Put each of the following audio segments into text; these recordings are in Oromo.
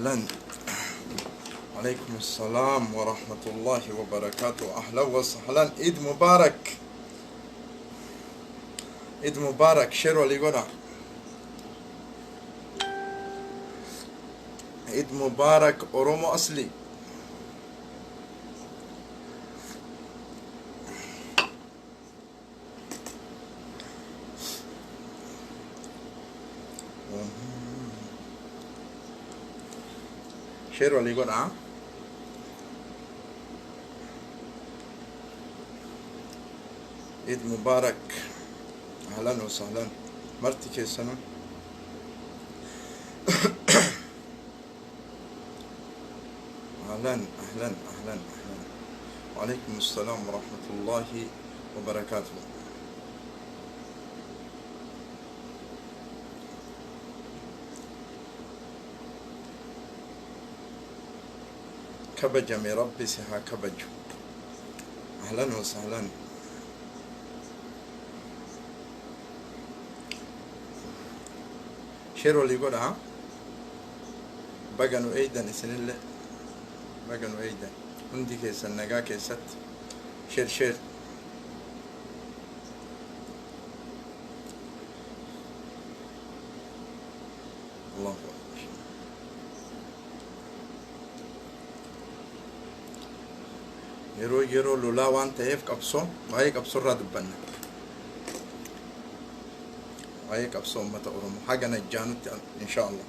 أهلا. عليكم السلام ورحمة الله وبركاته. أهلا وسهلا. عيد مبارك. عيد مبارك. شيرو ليغونا. عيد مبارك أورومو أصلي. شيرو ليغونا. عيد مبارك. أهلا وسهلا. مرتي كيف سنة؟ أهلا أهلا أهلا أهلا. وعليكم السلام ورحمة الله وبركاته. كبج من ربي سها كبج. أهلا وسهلا. شيرو اللي يقول ها بقنو ايدن سنين بقنو ايدن عندي كيس النقا كيست شير الله أكبر. يرو لولا وانت هيف قبصو وهي قبصو رادبنا وهيك أبصر أمة أورومو حاجة نجانت إن شاء الله.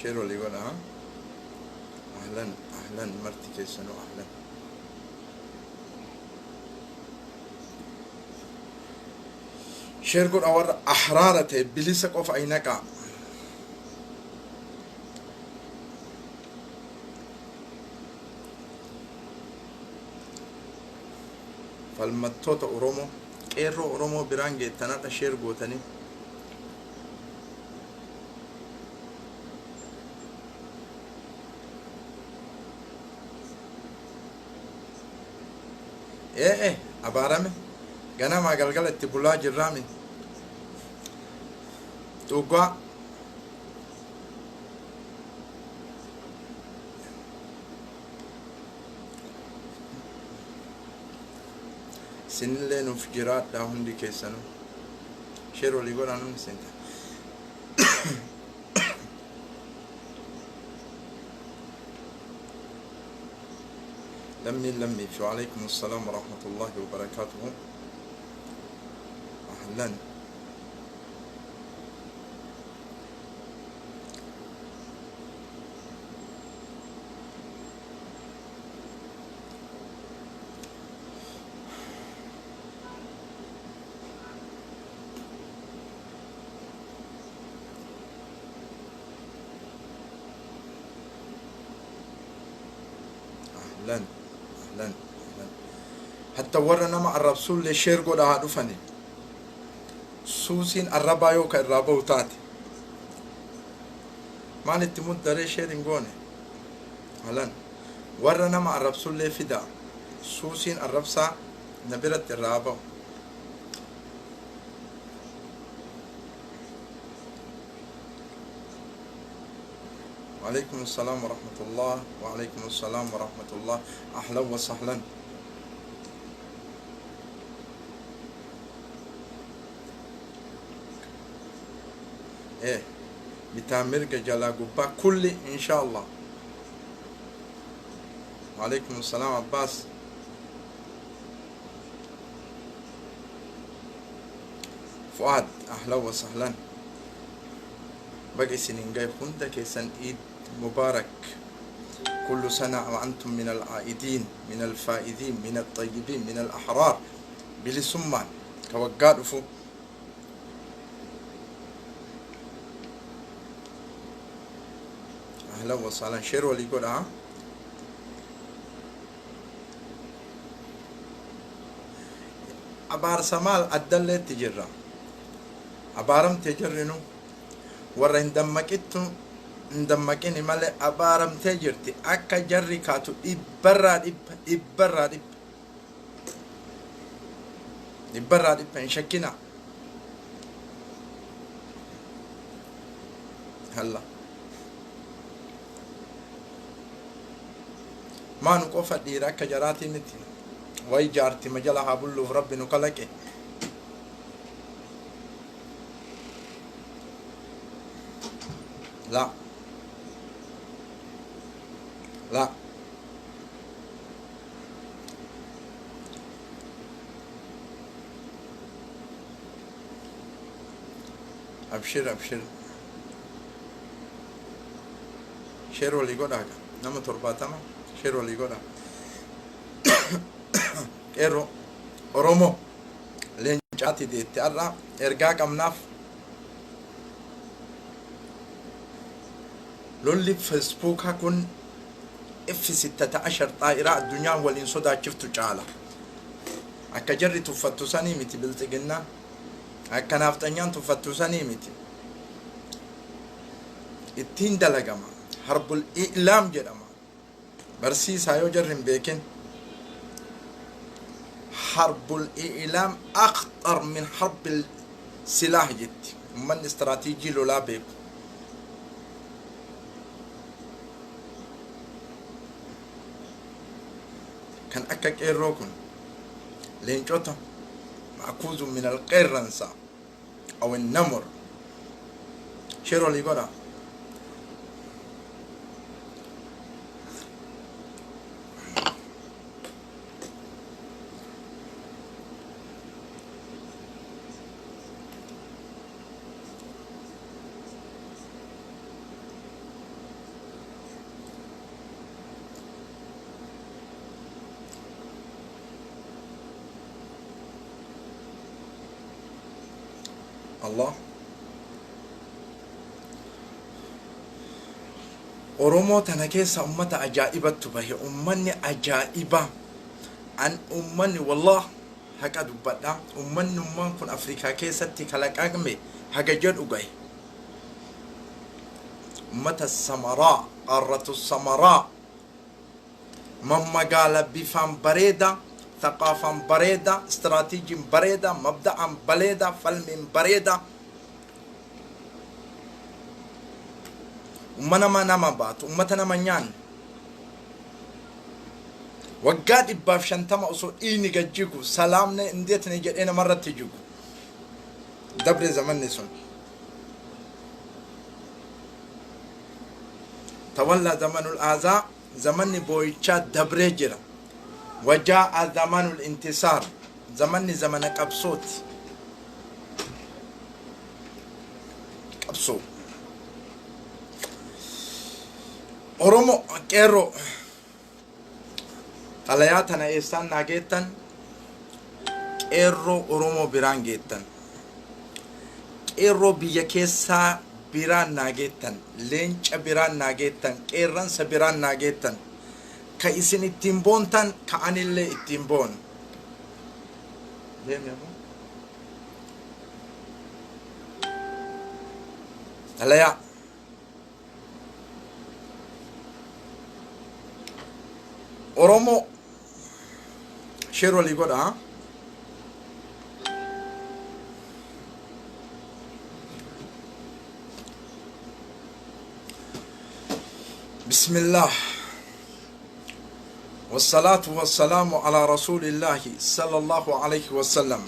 شيرو اللي يقول ها أهلا أهلا مرتي كيسنو أهلا. شير قول أور أحرارته بليسك أوف أينك فالمتوت أورومو إيرو أورومو برانجي تنات شير قوتني إيه أبارمي قنا ما قلقل التبولا جرامي توقع سنلين وفجرات دا هندي كيسانو. شيرو اللي يقول عنهم سنتا. لمي وعليكم السلام ورحمة الله وبركاته. أهلا. أهلا أهلا حتى ورنا مع الرسول لشير قد عرفني سوسين الربا يوكا الربا وتاتي ما نتمود داري شيرين قوني. أهلا ورنا مع الرسول لفدا سوسين الربسا نبرت الربا. وعليكم السلام ورحمة الله. وعليكم السلام ورحمة الله. أهلا وسهلا. إيه بتعمل جلا قبا كل إن شاء الله. وعليكم السلام عباس. فؤاد أهلا وسهلا. بقي سنين جاي كنت كيسن عيد مبارك. كل سنة وأنتم من العائدين من الفائزين من الطيبين من الأحرار بلي سمان توقعوا فو. أهلا وسهلا. شيرو اللي يقول ها أبار سمال أدلة تجرى أبارم تجرنو ورا ndammakini malee abaaramtee jirti akka jarri kaatu dhibbarraa dhibba hin shakkina. هلا ما نقف ديرا كجراتي متي واي جارتي مجلها بلو في ربي نقلك لا لا أبشر أبشر شير ولي قدها نما ترباتما شير ولي قدها إيرو أرومو لين جاتي دي تأرى إرقاق أمناف لولي فيسبوك هكون اف 16 طائرة الدنيا والإنسو دا شفتو جالا أكا جري تفتو ساني متي بلتقنا أكا نافتنيان تفتو ساني متي اتين دلقما حرب الإعلام جرما برسي سايو جرم بيكن حرب الإعلام أخطر من حرب السلاح جدي من استراتيجي لولا بيكو كان أكاك إيروكن لينجوتا مأخوذ من القرنسة أو النمر شيرو ليغورا الله أورومو تنكيس أمة عجائبة تبهي أمني عجائبة عن أمني والله هكا دبدا أمني أمان كن أفريقيا كيستي كلاك أغمي هكا جد أغاي أمة السمراء قارة السمراء مما قال بفهم بريدة ثقافة بريدة استراتيجي بريدة مبدأ بريدة فلم بريدة أمنا ما نما بات أمتنا منيان وقاد إباف شنتما أصول إيني قد سلامنا انديتني جد إنا مرة تجيكو دبر زمن نسون تولى زمن الآزاء زمن بويتشا دبر جرا وجاء زمن الانتصار زمن كبسوت كبسو أورومو كيرو طلياتنا إيستان ناجيتن كيرو أورومو بيران جيتن كيرو بيكيسا بيران ناجيتن لينش بيران ناجيتن كيران سبيران ناجيتن كايسين التيمبون تن كأني اللي التيمبون ليه يا أبو هلا أورومو شيرو اللي يقول ها بسم الله والصلاة والسلام على رسول الله صلى الله عليه وسلم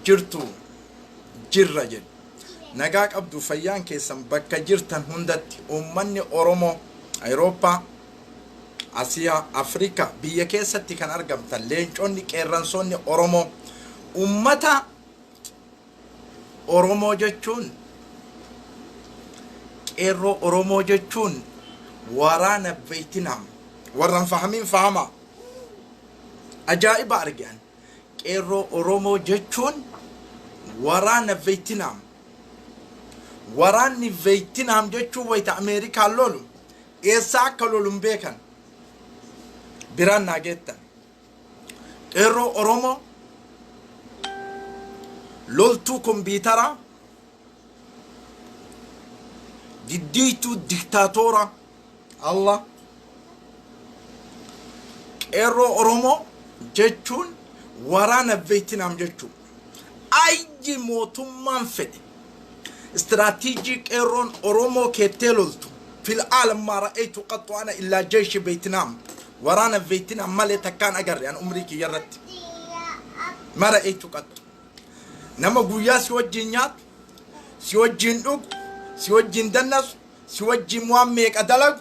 جرتو جر رجل نجاك أبدو فيان كيسم بكا جرتن هندت أمني أورومو أوروبا آسيا أفريقيا بيا كيستي كان أرقم تلين جوني كيرانسوني أورومو أمتا أورومو جتشون كيرو أورومو جتشون ورانا بيتنام ورن فهمين فهما أجائب أرجان كيرو أورومو جتشون ورانا بيتنام وراني بيتنام جتشو ويت أمريكا لولو إيساك لولو بيكن بيران ناجيتن كيرو أورومو لولتو كمبيوترا جديتو ديكتاتورا الله كيرو أورومو جتشون ورانا فيتنام جتشو أي موتو منفد استراتيجيك إيرون أورومو كتلولتو في العالم ما رأيت قط أنا إلا جيش فيتنام ورانا فيتنام مالي كان أجر يعني أمريكي يرت ما رأيت قط نما قويا سوجينيات سوجين أوك سوجين دنس سوجين مواميك أدلق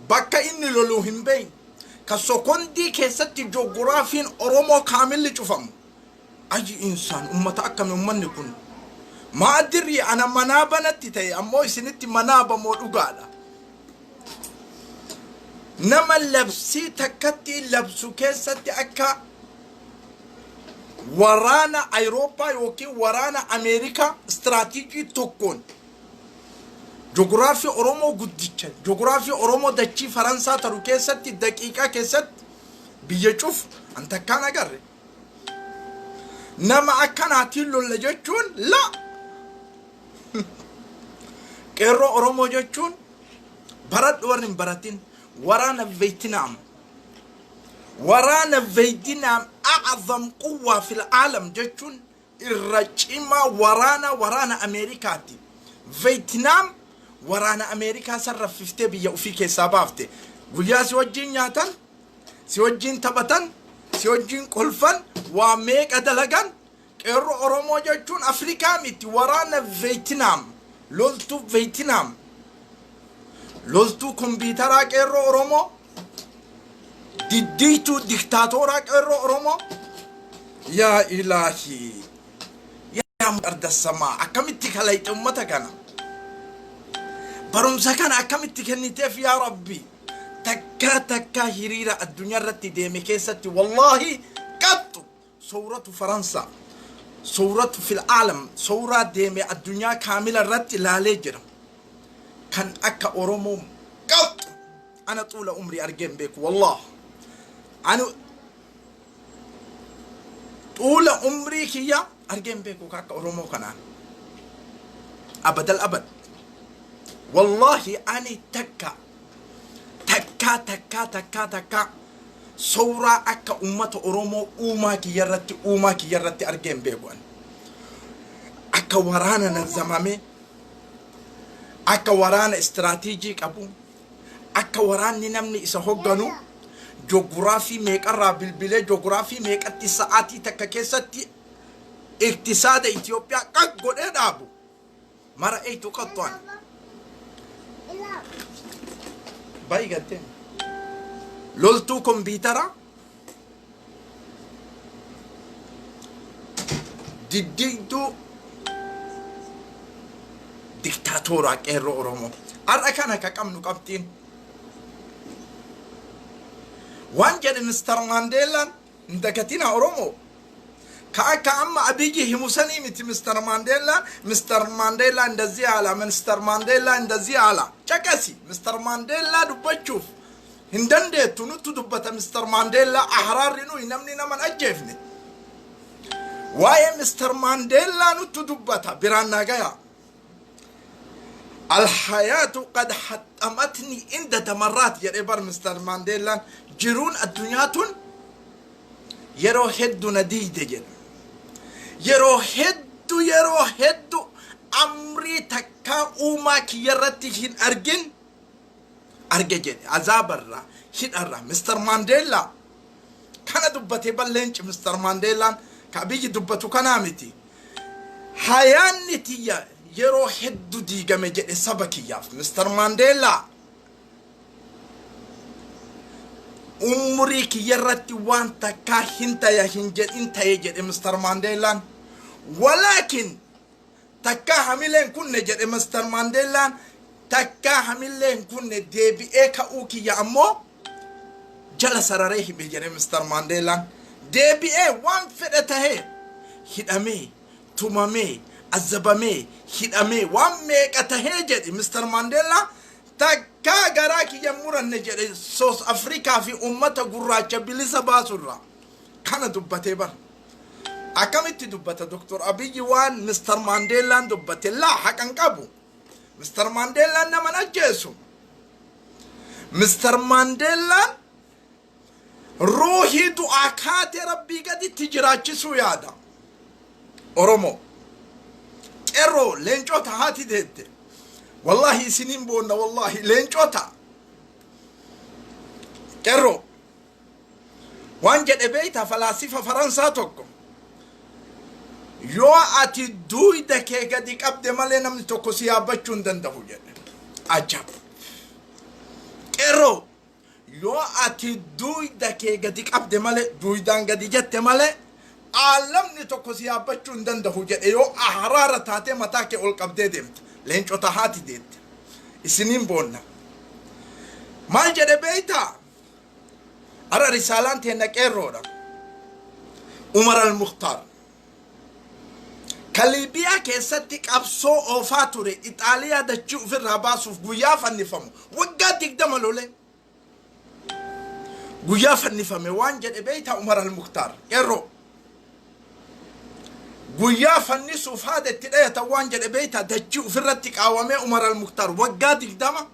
بكا إني لولوهم بين كسوكوندي كيستي جغرافين أورومو كامل لجفم أجي إنسان أمتا أكا من من يكون ما أدري أنا منابا نتتي أمو سنتي منابا مولوغادا نما لبسي تكتي لبسو كيستي أكا ورانا أوروبا يوكي ورانا أمريكا استراتيجي تكون جغرافي أورومو قدتش جغرافي أورومو دتشي فرنسا ترو كيستي دقيقة كيست بيجوف أنت كان أقرر نما أكان هاتيلو لجوشون لا كيرو أورومو جوشون برد ورن براتين ورانا فيتنام أعظم قوة في العالم جوشون الرجيمة ورانا أمريكاتي فيتنام ورانا أمريكا صرف فيفتي بيا وفيك سابافتي ويا سوجين ياتن سوجين تبتن سوجين كلفن وميك أدلغان كيرو أورومو جوشون أفريكا ميتي ورانا فيتنام لولتو كمبيوترا كيرو أورومو ديتو ديكتاتورا كيرو أورومو يا إلهي يا أرض السماء أكملت خليت أمتك أنا برمسا كان أكملت كنتيف يا ربي تكا هريرة الدنيا رتي ديمي كيستي والله قط صورة فرنسا صورة في العالم صورة ديمي الدنيا كاملة رتي لا ليجر كان أكا أورومو قط أنا طول عمري أرجم بك والله أنا طول عمري كيا أرجم بك وكاكا أورومو كنان أبد الأبد والله أنا تكا صورة أكا أمة أورومو أوما كي يرتي أرجم بيقوان أكا ورانا نزمامي أكا ورانا استراتيجيك أبو أكا ورانا نمني إسهوغانو جغرافي ميك الرابل بلي جغرافي ميك اتساعاتي تكا كيستي اقتصاد إثيوبيا قد قد أبو ما رأيتو قطوان باي قدين لولتو كمبيوترا ديدو ديكتاتورا كيرو أورومو أرأكانا كاكام نقابتين وانجد مستر مانديلا ندكتنا أورومو كأكا أما أبيجي همساني متي مستر مانديلا اندزي على مستر مانديلا اندزي على شكاسي مستر مانديلا دبتشوف هندن دي تنوتو دبتا مستر مانديلا أحرار رينو ينمني نمن أجيفني واي مستر مانديلا نوتو دبتا برانا غايا الحياة قد حطمتني عدة مرات يا إبر مستر مانديلا جرون الدنياتون يرو هدو نديد جن يرو هدو أمري تكا أوما كي يرتي أرجن عذاب الرا هين الرا مستر مانديلا كان دبتي باللينش مستر مانديلا كابيجي دبتو كنامتي حيانتي يرو هدو ديغا مجد سبكي ياف مستر مانديلا umri ki yarratti waan takka hinta ya hinjed inta yejed Mr. Mandela walakin takka hamilen kunne jed Mr. Mandela takka hamilen kunne debi eka uki ya ammo jala sararehi be jed Mr. Mandela debi e wan fedata he hidame tumame azabame hidame wan mekata he jed Mr. Mandela takka garaki yamuran nejede South Africa fi ummata gurracha bilisa basurra kana dubbate bar akamiti dubbata Dr. Abiy wan Mr. Mandela dubbate la hakan qabu Mr. Mandela naman ajesu Mr. Mandela ruhi du'akati rabbi gadi tijrachisu yada Oromo قرو لينجوتا هاتي ديت والله سنين بونا والله لينجوتا قرو وانجد بيتا فلاسفة فرنسا توكو يو اتي دوي دكي قدك ابدي مالي نمني توكو سيابتشون دندهو جد عجب قرو يو اتي دوي دكي قدك ابدي مالي دوي دان قدي جت مالي عالمني توكو سيابتشون دندهو جد يو احرارة تاتي متاكي اول قبدي ديمت لينجوتا هاتي ديت سنين بونا ما جد بيتا أرى رسالان تهنك إيرورا عمر المختار كاليبيا كيستك أبسو أوفاتوري إيطاليا دا تشوف في الرباس في غيافا نفهمو وقاتك دمالو لي غيافا نفهمو وانجد بيتا عمر المختار إيرو غيافا نسوف هذا التلاية وانجد بيتا دا تشوف في الرتك عوامي عمر المختار وقاتك دما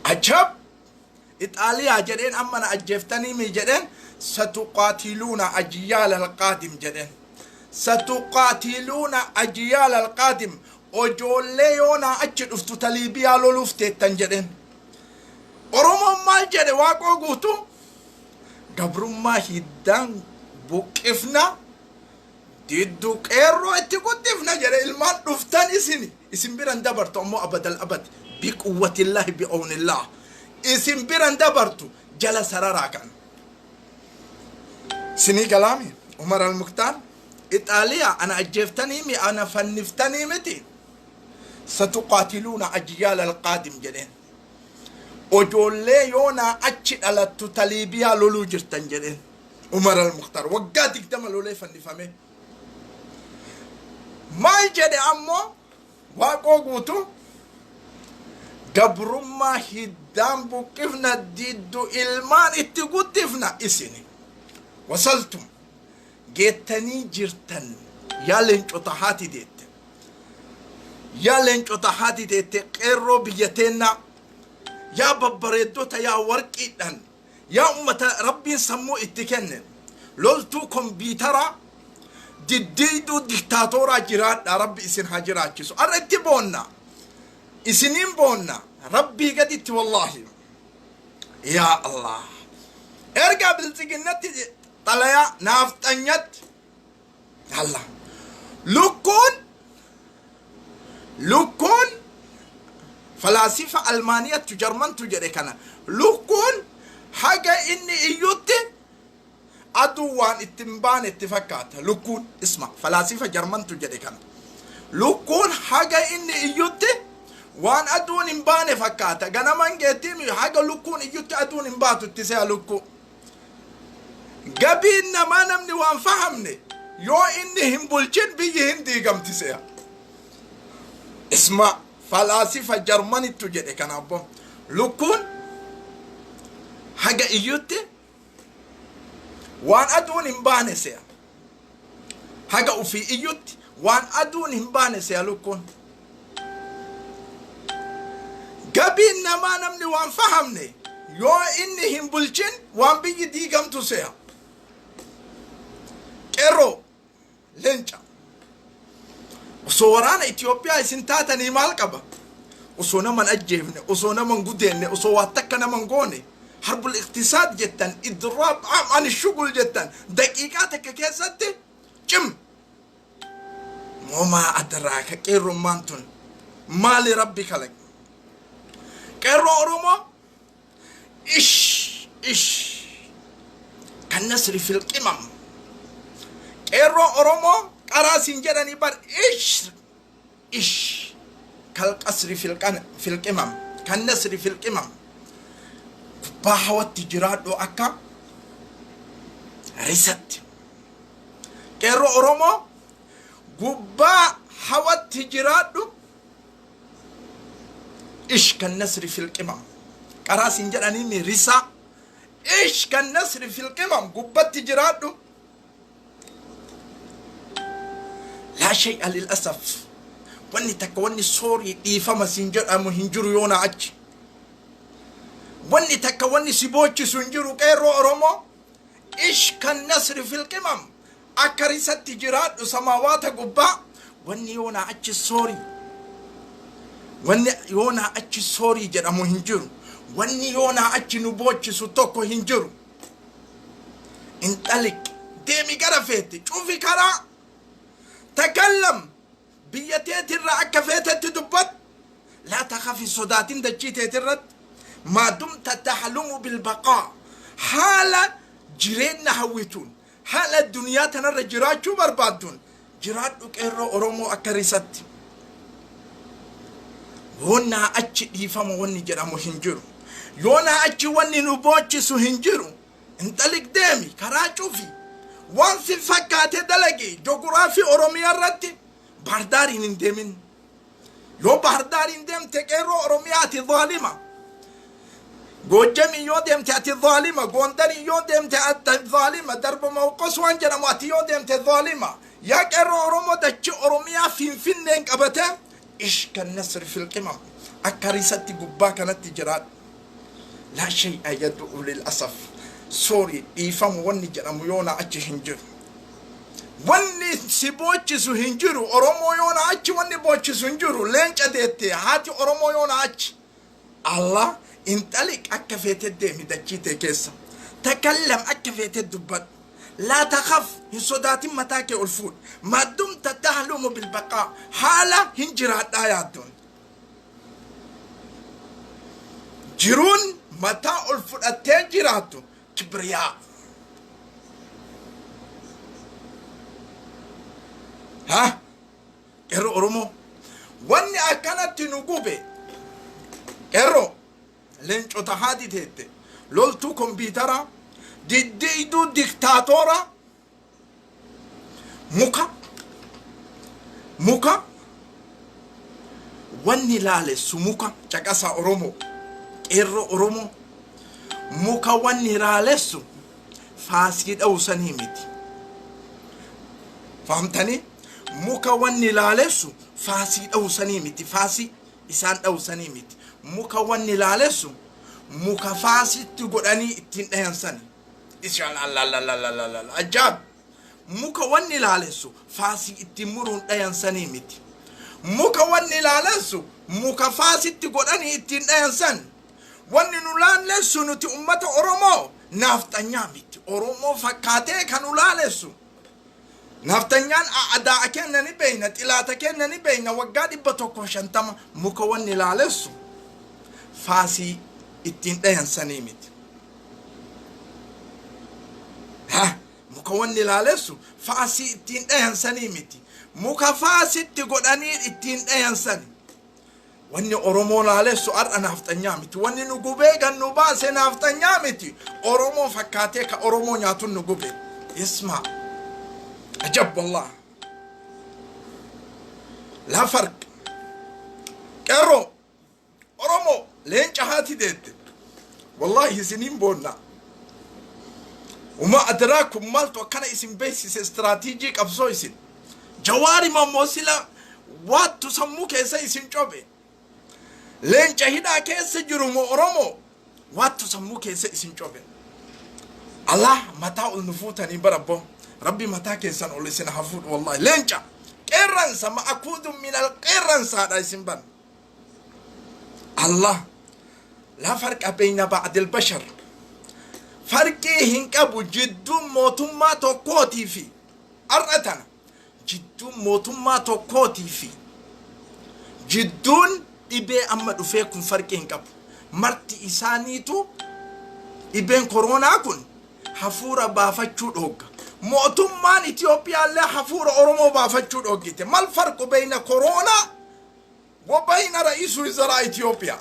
عجب إيطاليا جدين أمنا أجفتني مي جدين ستقاتلون أجيال القادم جدين ستقاتلون أجيال القادم أجوليونا أجد أفتو تليبيا لولفتي تنجدين أرومو مال جدي واقو قوتو قبرو ما هيدان بوكفنا ديدو كيرو اتقوتفنا جدي المان رفتاني سيني اسم بيران دبرت أمو أبد الأبد بقوة الله بأون الله اسم بيران دبرتو جل سرارا كان سني كلامي عمر المختار إيطاليا أنا أجفتني مي أنا فنفتني متي ستقاتلون أجيال القادم جدين أجولي يونا أجد على تتليبيا لولو جرتن جدين عمر المختار وقاتك دملو لي فنفمي ما جدي أمو واقو قوتو قبرما هدام بوكفنا ديدو إلمان اتقوتفنا إسيني وصلتم جيتني جرتن يا لنجو تحاتي ديت يا لنجو تحاتي ديت قيرو بيتنا يا ببريدوتا يا ورقيدن يا أمة ربي سمو اتكنن لولتو كمبيوترا ديدو ديكتاتورا جرات ربي اسن حجرات كيسو أرتبونا اسنين بونا ربي قدت والله يا الله ارجع بالسجنات طلع نافتنيت الله لكون فلاسفة ألمانية تجرمن تجري كنا لكون حاجة إني إيوتي أدوان اتنبان اتفاقات لكون اسمع فلاسفة جرمن تجري كنا لكون حاجة إني إيوتي وان أدون إنبان فكاتا غنا من جيتيمي حاجة لكون إيوتي أدون إنباتو تسيا لكون قبينا ما نمني وان فهمني يو إني هم بلجن بيجي هندي قم تسيا اسمع فلاسفة جرماني تجري كان أبو لكون حاجة إيوتي وان أدون إنبان سيا حاجة أفي إيوتي وان أدون إنبان سيا لكون قبينا ما نمني وان فهمني يو إني هم بلجن وان بيجي دي قم تسيا كيرو لينجا وصوران إثيوبيا سنتاتني مالكبا وصونا من أجيبني وصونا من قديني وصواتكنا من قوني حرب الاقتصاد جدا إضراب عن الشغل جدا دقيقاتك كيستي جم وما أدراك كيرو مانتون مالي ربك لك كيرو أرومو إيش كالنسر في القمم كيرو أرومو قراسين جدني بار إيش كالقصر في القمم كالنسر في القمم باحوات تجراد أكا ريست كيرو أرومو قبا حوات تجراد إيش كالنسر في القمم قراسين جدني مي ريسا إيش كالنسر في القمم قبا تجراد لا شيء للأسف واني تكواني سوري إيفا سنجر أمو هنجر يونا أج واني تكواني سيبوچي سنجر كيرو أرومو إيش كان نصر في القمم أكريسة تجرات وسماوات قبا wanni yoona achi soorii wanni yoona achi soorii jedhamu hin jiru wanni yoona achi nu boochisu tokko hin jiru انطلق ديمي قرفت شوفي كرا تكلم بيتي ترى أكفيت تدبت لا تخافي صدات دجيتي ترد ما دمت تحلم بالبقاء حالة جرينا هويتون حالة الدنيا تنر جرات شو بربادون جرات وكيرو أرومو أكريست هنا أتش يفهم وني جرامو هنجرو يونا أتش وني نبوتشسو هنجرو انطلق ديمي كرا شوفي وانسي فكاتي دلقي جغرافي أوروميا رتي برداري ندمين يو برداري ندم تكيرو أورومياتي ظالمة جوجمي يو دم تأتي ظالمة غوندري يو دم تأتي ظالمة درب موقس وانجنا ماتي يو دم تأتي ظالمة يا كيرو أورومو دتش أوروميا فين نينك أبتا إيش كان نصر في القمم أكاريستي قبا كانت تجرات لا شيء يدعو للأسف سوري إيفام وني جرام يونا أتش هنجر وني سيبوتشسو هنجرو أورومو يونا أتش وني بوتشسو هنجرو لينش أديتي هاتي أورومو يونا أتش الله انطلق أكفيت الدم دجيتي كيسا تكلم أكفيت الدبات لا تخف هسودات متاك الفول ما دمت تحلم بالبقاء حالة هنجرات آياتون جرون متى الفول التاجراتو كبرياء ها كيرو أورومو واني أكانت نقوبي كيرو لنشو تهادي تيتي لولتو كمبيوترا ديدو ديكتاتورا موكا واني لالس موكا چاكاسا أورومو كيرو أورومو موكا واني لالس فاسكيد أو سنيمتي فهمتني؟ موكا واني لالس فاسكيد أو سنيمتي فاسي إسان أو سنيمتي موكا واني لالسو موكا فاسي تقولني اتنين سني إيش لا لا لا لا لا لا أجاب موكا واني لالسو فاسي اتمرون اين سني متي موكا واني لالسو موكا فاسي تقولني اتنين سن واني نولان لسو نتي أمة أورومو نافتنيا متي أورومو فكاتي كانوا لالسو نافتنيان أعداء كنني بينة إلا كنني بينة وقادي بتوكو شنتما موكا واني لالسو فاسي اتنين سنيمت ها مكون لالسو فاسي اتنين سنيمت مكا فاسي تقولني اتنين سني واني أورومو لالسو أرأى نافتنيامت واني نقوبيغا نباسي نافتنيامت أورومو فكاتيك أورومو نياتون نقوبي اسمع أجب والله لا فرق كيرو أورومو لين جهاتي ديت والله سنين بونا وما أدراكم مالتو كان اسم بيسيس استراتيجيك أبسويسين جواري ما موسيلا وات تسمو كيسا اسم جوبي لين جهدا كيسا جرومو أورومو وات تسمو كيسا اسم جوبي الله متاع النفوتاني بربو ربي متاع كيسا نوليسين حفوظ والله لين جا كيرانسا ما أكود من القيرانسا هذا اسم بان الله لا فرق بين بعض البشر فرقي هنكبو جدو موتما توقوتي في أرأتنا جدو موتما توقوتي في جدون إبه أما دفعكم فرقي هنكبو مرتي إسانيتو إبن كورونا كن حفورة بافتشود هوك موتما إثيوبيا اللي حفورة أورومو بافتشود هوكيته ما الفرق بين كورونا وبين رئيس وزراء إثيوبيا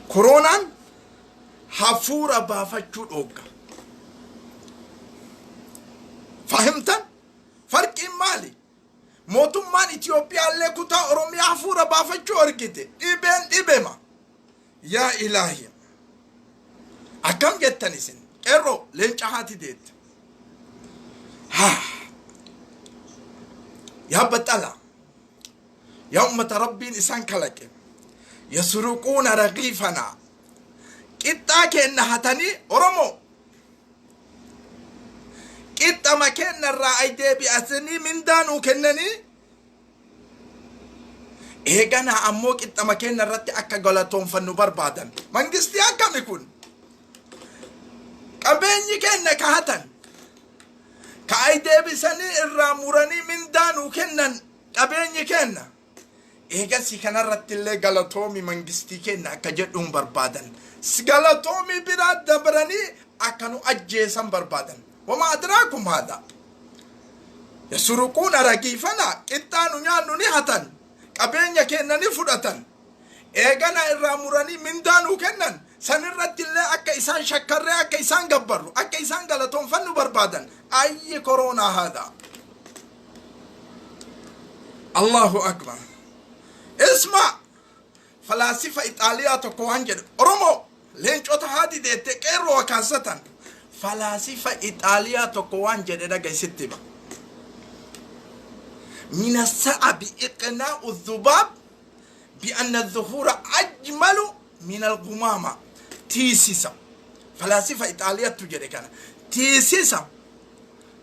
كورونا حفورة بافتشود هوكا فهمت؟ فرق مالي موتمان إثيوبيا اللي كتا أوروميا حفورة بافتشود هوكيته إبما يا إلهي أكم جتنسين إرو لين شهاتي ديت يا بطلع يا أمة ربي إنسان كلك يسرقون رغيفنا كتا كأنها تاني أورومو قطة مكان الرأي دي بأسني من دانو كنني إيجانا أموك قطة مكان الرأي أكا غلطون فنو بربادا منجستي أكا ميكون قبيني كنا كهتن كأي دي بسني الراموراني من دانو كنن قبيني كنا إيجاسي كان الرأي اللي غلطومي منجستي كنا أكا جدون بربادا سغلطومي براد دبراني أكانو أجيسان بربادا وما أدراكم هذا يسرقون رقيفنا إتانو نيانو نيهتن قبينيا كنا نفرتن إيغانا الراموراني من دانو كنن سنرد الله أكا إسان شكر أكا إسان قبرو أكا إسان غلطون فنو بربادا أي كورونا هذا الله أكبر اسمع فلاسفة إيطاليا تقوانجر أرمو لينش أتحادي دي تكيرو وكاسة فلاسفة إيطاليا تقوانجر إذا ستبا من الصعب إقناع الذباب بأن الظهور أجمل من الغمامة تيسيسا فلاسفة إيطاليا تجري كان تيسيسا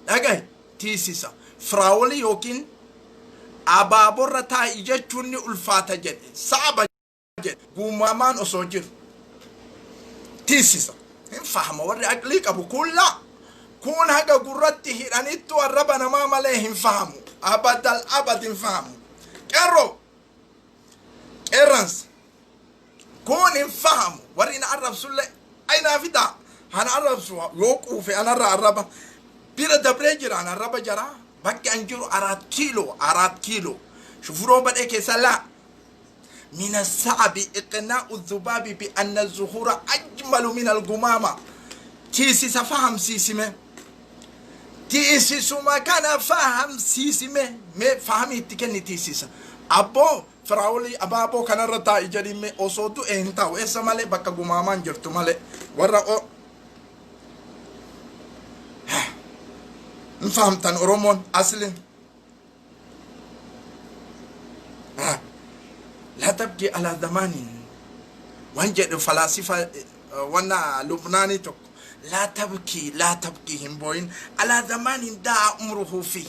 لقاي تيسيسا فراولي يوكين أبابور تا إجتشوني ألفاتا جد صعبة جد غمامان أسوجر تيسيسا هم فهموا وري أقليك أبو كلا كون هكا قررته أنيتو الربنا ما مليهم فهموا أبد الأبد فهموا كرو إيرانس كون فهموا ورينا عرب سلة أين أفيدا هن عرب سوا يوكو في أنا الربا بير دبريجر أنا الربا جرا بقى أنجرو أراد كيلو شوفوا بدأ كسلا من الصعب إقناع الذباب بأن الزهور أجمل من الغمامة تيسي سفهم سيسمه تيسي ما كان فهم سيسمه ما فهمي تكني تيسي أبو فراولي أبابو كان رتا إجري مي أصودو إنتاو إسا مالي بكا غمامان جرتو مالي ورا أو نفهم تن أرومون أصلي لا تبكي على زمان وانجد فلاسفة وانا لبناني تك لا تبكي هم بوين على زمان دا عمره فيه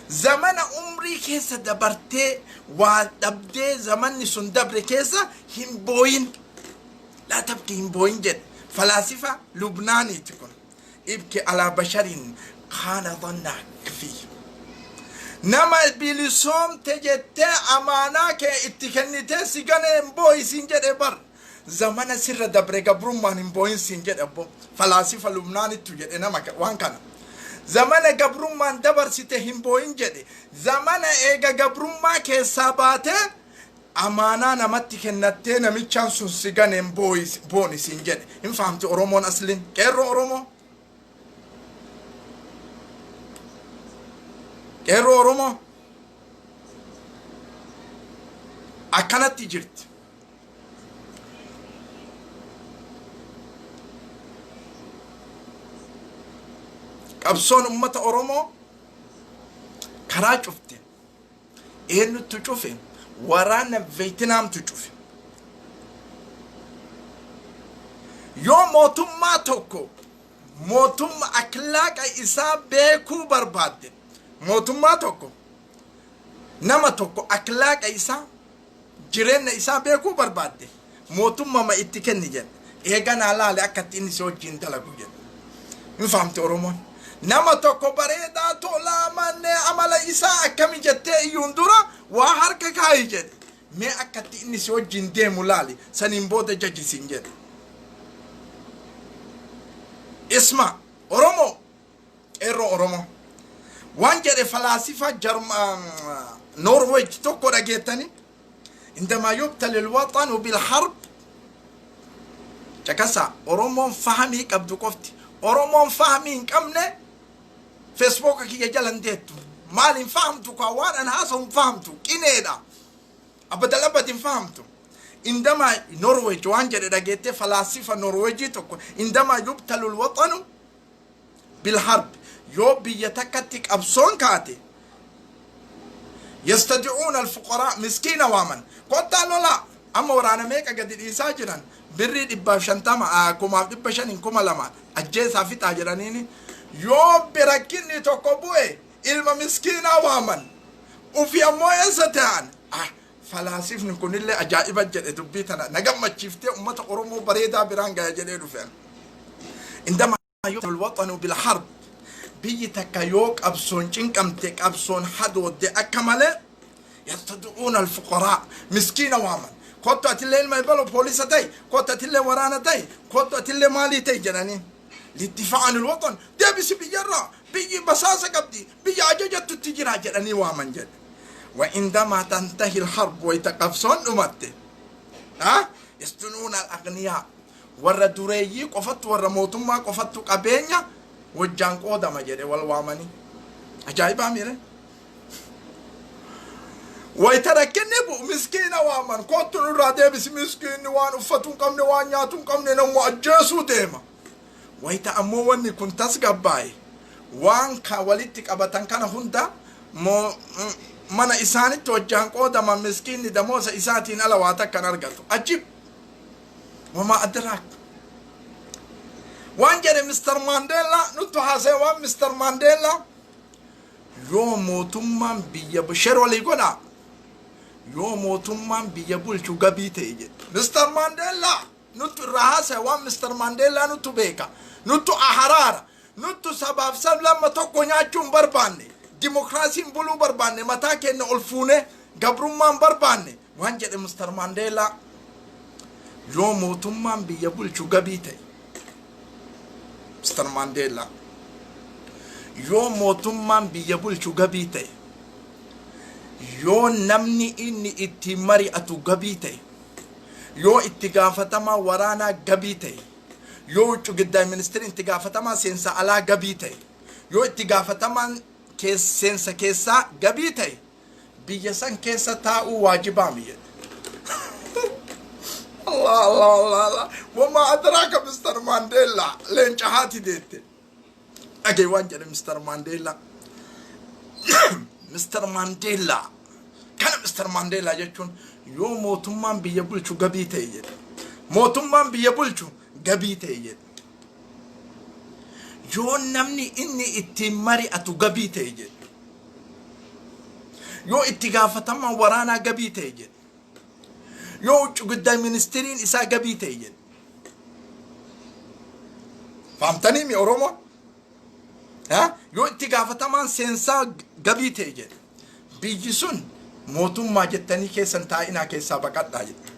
زمان عمري كيسا دبرتي ودبدي زمان نسون دبر كيسا هم بوين لا تبكي هم بوين جد فلاسفة لبناني تكون ابكي على بشر خان ظنك فيه نما بلسوم تجت أمانك اتكنت سجن بوي سنجد بر زمان سر دبر قبرم من بوي سنجد أبو فلاسفة لبناني تجد نما وان كان زمان قبرم من دبر ستهم بوي جد زمان إيجا قبرم ما كسبات أمانة نما تكنت نمي چانسون سجن بوي سنجد إن فهمت أرومون أصلين كيرو أرومو كيرو أرومو أكنت تجرت أبصون أمة أرومو كرا شفتين إنو تشوفين ورانا فيتنام تشوفين يوم موتم ما توكو موتم أكلاك إسا بيكو بربادين موتما توكو نما توكو أكلاك إسا جيرين إسا بيكو بربادين موتما ما اتكن نجد إيغانا لا لأكت إني سو جندلقو جد نفهمت أرومون نما توكو بريدا تولا من عمل إسا أكامي جدتي يندورا وحركة كاي جد مي أكت إني سو جندي ملالي سننبود جاجي سنجد اسمع أرومو أرومو وانجر فلاسفة نرويج توكو رجيتني عندما يبتلى الوطن بالحرب جكسا أرومون فهمي كبدو كفتي أرومون فهمي كمنه فيسبوك كي يجلن ديتو مالين فهمتو كوان أنا هاسم فهمتو كينيدا أبدا فهمتو عندما نرويج وانجر رجيت فلاسفة نرويجي توكو عندما يبتلى الوطن بالحرب يوبي يتكتك أبصون كاتي يستدعون الفقراء مسكين وامن قلت لا أما ورانا ميكا قد إيساجران بريد إبا شنتما كما إبا شنين كما لما أجيسا في تاجرانيني yoo birakinni tokko bu'e ilma miskiinaa waaman ufi ammoo eessa ta'an falaasifni kunillee ajaa'iba jedhe dubbii tana na gammachiiftee ummata oromoo bareedaa biraan gaya jedhee dhufeen indama yubtal watanu bil harb biyyi takka yoo qabsoon cinqamte qabsoon hadoodde akka malee yastad'uuna alfuqaraa miskiina waaman kottu atillee ilma ibalo poolisa ta'e kottu atillee waraana ta'e kottu atillee maalii ta'e jedhanii للدفاع عن الوطن ده بس بيجرى بيجي بساسة قبدي بيجي عججت تجرى جراني وامن جد وعندما تنتهي الحرب ويتقفصون أمته يستنون الأغنياء ورا دريي قفت ورا موتما قفت قبينيا وجان قودا ما جري والوامني عجائب أميرة ويتركني بو مسكين وامن كنت نرى بس مسكين وان أفتون قمني وان ياتون قمني نمو أجاسو ديما wayta ammoo wanni kun tasgabbaa'e waan ka walitti qabatan kana hunda mana isaanitti wajjaan qoodaman miskiinni damoosa isaatiin ala waa takkan argatu ajib wama adraak waan jedhe Mr. Mandela nuttu haasee waan Mr. Mandela yoo mootummaan biyya bashar walii godha yoo mootummaan biyya bulchu gabii ta'e jedhe Mr. Mandela nuttu irraa haasee waan Mr. Mandela nuttu beeka nuttu aharaara nuttu sabaaf sablamma tokko nyaachuun barbaanne dimokiraasiin buluu barbaanne mataa keenya ol fuune gabrummaan barbaanne waan jedhe Mr. Mandela yoo mootummaan biyya bulchu gabii ta'e Mr. Mandela yoo mootummaan biyya bulchu gabii ta'e yoo namni inni itti mari'atu gabii ta'e yoo itti gaafatamaa waraanaa gabii ta'e yoo wuccu giddaa ministeera itti gaafatamaa seensa alaa gabii ta'e yoo itti gaafatamaan seensa keessaa gabii ta'e biyya san keessa taa'uu waajibaa miyya Allah wama adraka Mr. Mandela leenca haati deette agay waan jedhe Mr. Mandela Mr. Mandela kana Mr. Mandela jechuun yoo mootummaan biyya bulchu gabii ta'e jedhe mootummaan biyya bulchu gabii ta'e jedhe yoo namni inni itti mari'atu gabii ta'e jedhe yoo itti gaafatamaa waraanaa gabii ta'e jedhe yoo wuccu guddaa ministeriin isaa gabii ta'e jedhe fahamtanii mi Oromoo yoo itti gaafatamaan seensaa gabii ta'e jedhe biyyi sun mootummaa jettanii keessan taa'inaa keessaa baqadhaa jedhe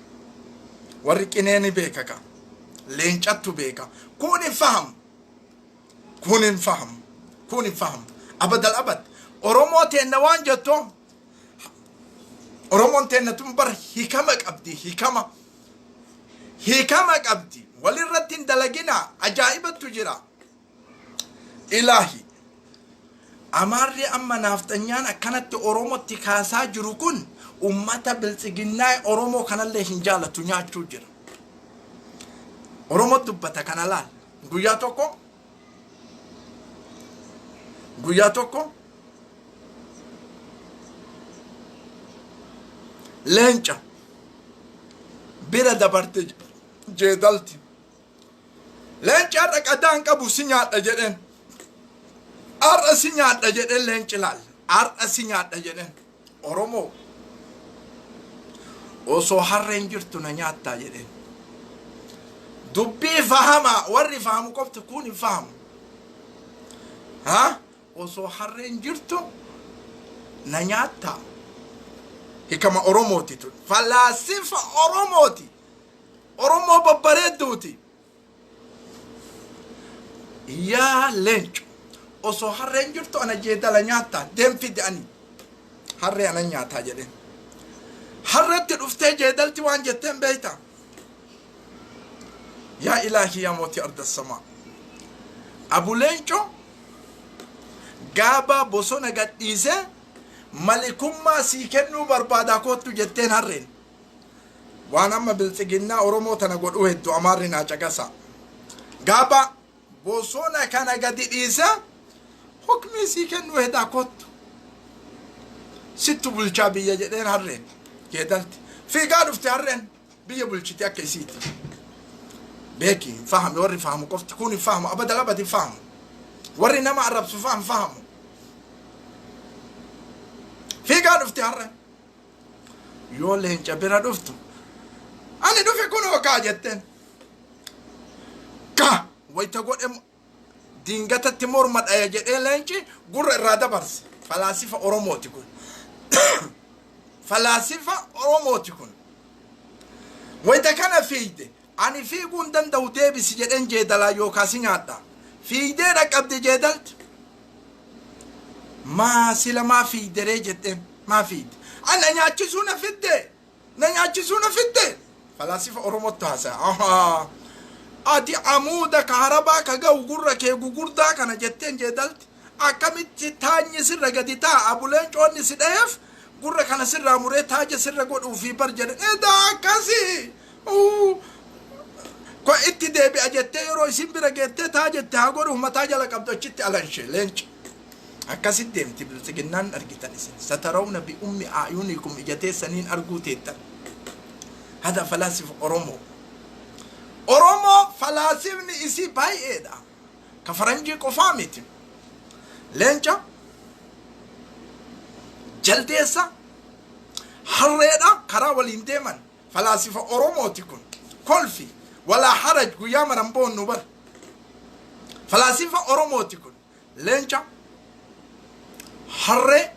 warri qineeni beeka ka leencattu beeka kun hin fahamu abadal abad Oromoo teenna waan jetto Oromoon teenna tun bar hikama qabdi walirratti hin dalagina ajaa'ibatu jira ilaahi amarri amma naaftanyaan akkanatti Oromootti kaasaa jiru kun ummata biltsiginnaa Oromoo kanallee hin jaalatu nyaachuu jira Oromoo dubbata kana laal guyyaa tokko leenca bira dabarte jeedalti leenca har'a qadaan qabu si nyaadha jedheen har'a si nyaadha jedheen leenci laal har'a si nyaadha jedheen Oromoo osoo harreen jirtu na nyaattaa jedheen dubbii fahama warri fahamu qofti kun hin fahamu osoo harreen jirtu na nyaattaa hikama Oromooti tun falaasifa Oromooti Oromoo babbareedduuti yaa leencu osoo harreen jirtu ana jeedala nyaattaa deemfide ani harree ana nyaataa jedheen harretti dhuftee jeedalti waan jetteen beeyta yaa ilaahi yaa mootii arda samaa abu leenco gaabaa bosona gadhiisee malikummaa sii kennuu barbaadaa koottu jetteen harreen waan amma biltsiginnaa Oromoo tana godhuu hedduu amaarri naa caqasa gaaba bosona kana gadi dhiise hukmii sii kennuu hedaa koottu sittu bulchaa biyya jedheen harreen jeedalti fiigaa dhufte harreen biyya bulchiti akka isiiti beeki fahame warri fahamu qofti kun fahamu abadal abadi fahamu warri nama arrabsu fahamu fiigaa dhufti harre yoo leenca bira dhuftu ani dhufe kunoo kaa jetteen ka wayta godhe dingatatti morma dhaya jedhee leenci gurra irraa dabarse falaasifa oromooti kun falaasifa oromooti kun wayta kana fiide ani fiiguun danda'u deebisi jedhen jeedalaa yookaas nyaadha fiidee dhaqqabde jeedalti maa sila maa fiideree jedhen maa fiide ana nyaachisuu na fidde falaasifa oromootti haasa'a ati amuuda kaarabaa ka ga'u gurra kee gugurdaa kana jetteen jeedalti akkamitti taanyi sirra gadi taa'a buleen coonni si dhayeef gurra kana sirraa muree taaja sirra godhuu fi bar jedhe edaa akkasii ko itti deebi'a jettee yeroo isin bira geettee taajette haa godhu mataa jala qabdu achitti alanshe leenci akkasit deemti biltsiginnaan argitan isin satarawna bi ummi a'yunikum ijatee saniin arguu teettan hada falaasif oromoo falaasifni isii baay'eedha ka faranjii qofaa miti leenca jaldeessa harreedha karaa waliin deeman falaasifa oromooti kun kolfi walaa haraj guyyaa maran boonnu bar falaasifa oromooti kun leenca harree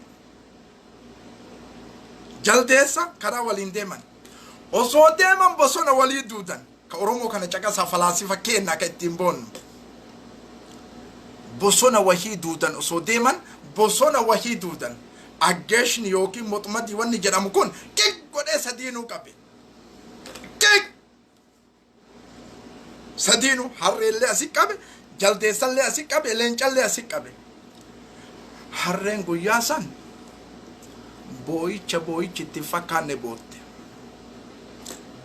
jaldeessa karaa waliin deeman osoo deeman bosona walii duudan ka oromoo kana caqasaa falaasifa keenna ka ittiin boonnu bosona wahii duudan osoo deeman bosona wahii duudan aggeeshni yookiin moxumadii wanni jedhamu kun kik godhee sadiinuu qabe kik sadiinuu harreellee asi qabe jaldeessallee asi qabe leencallee asi qabe harreen guyyaa san boo'icha itti fakkaanne bootte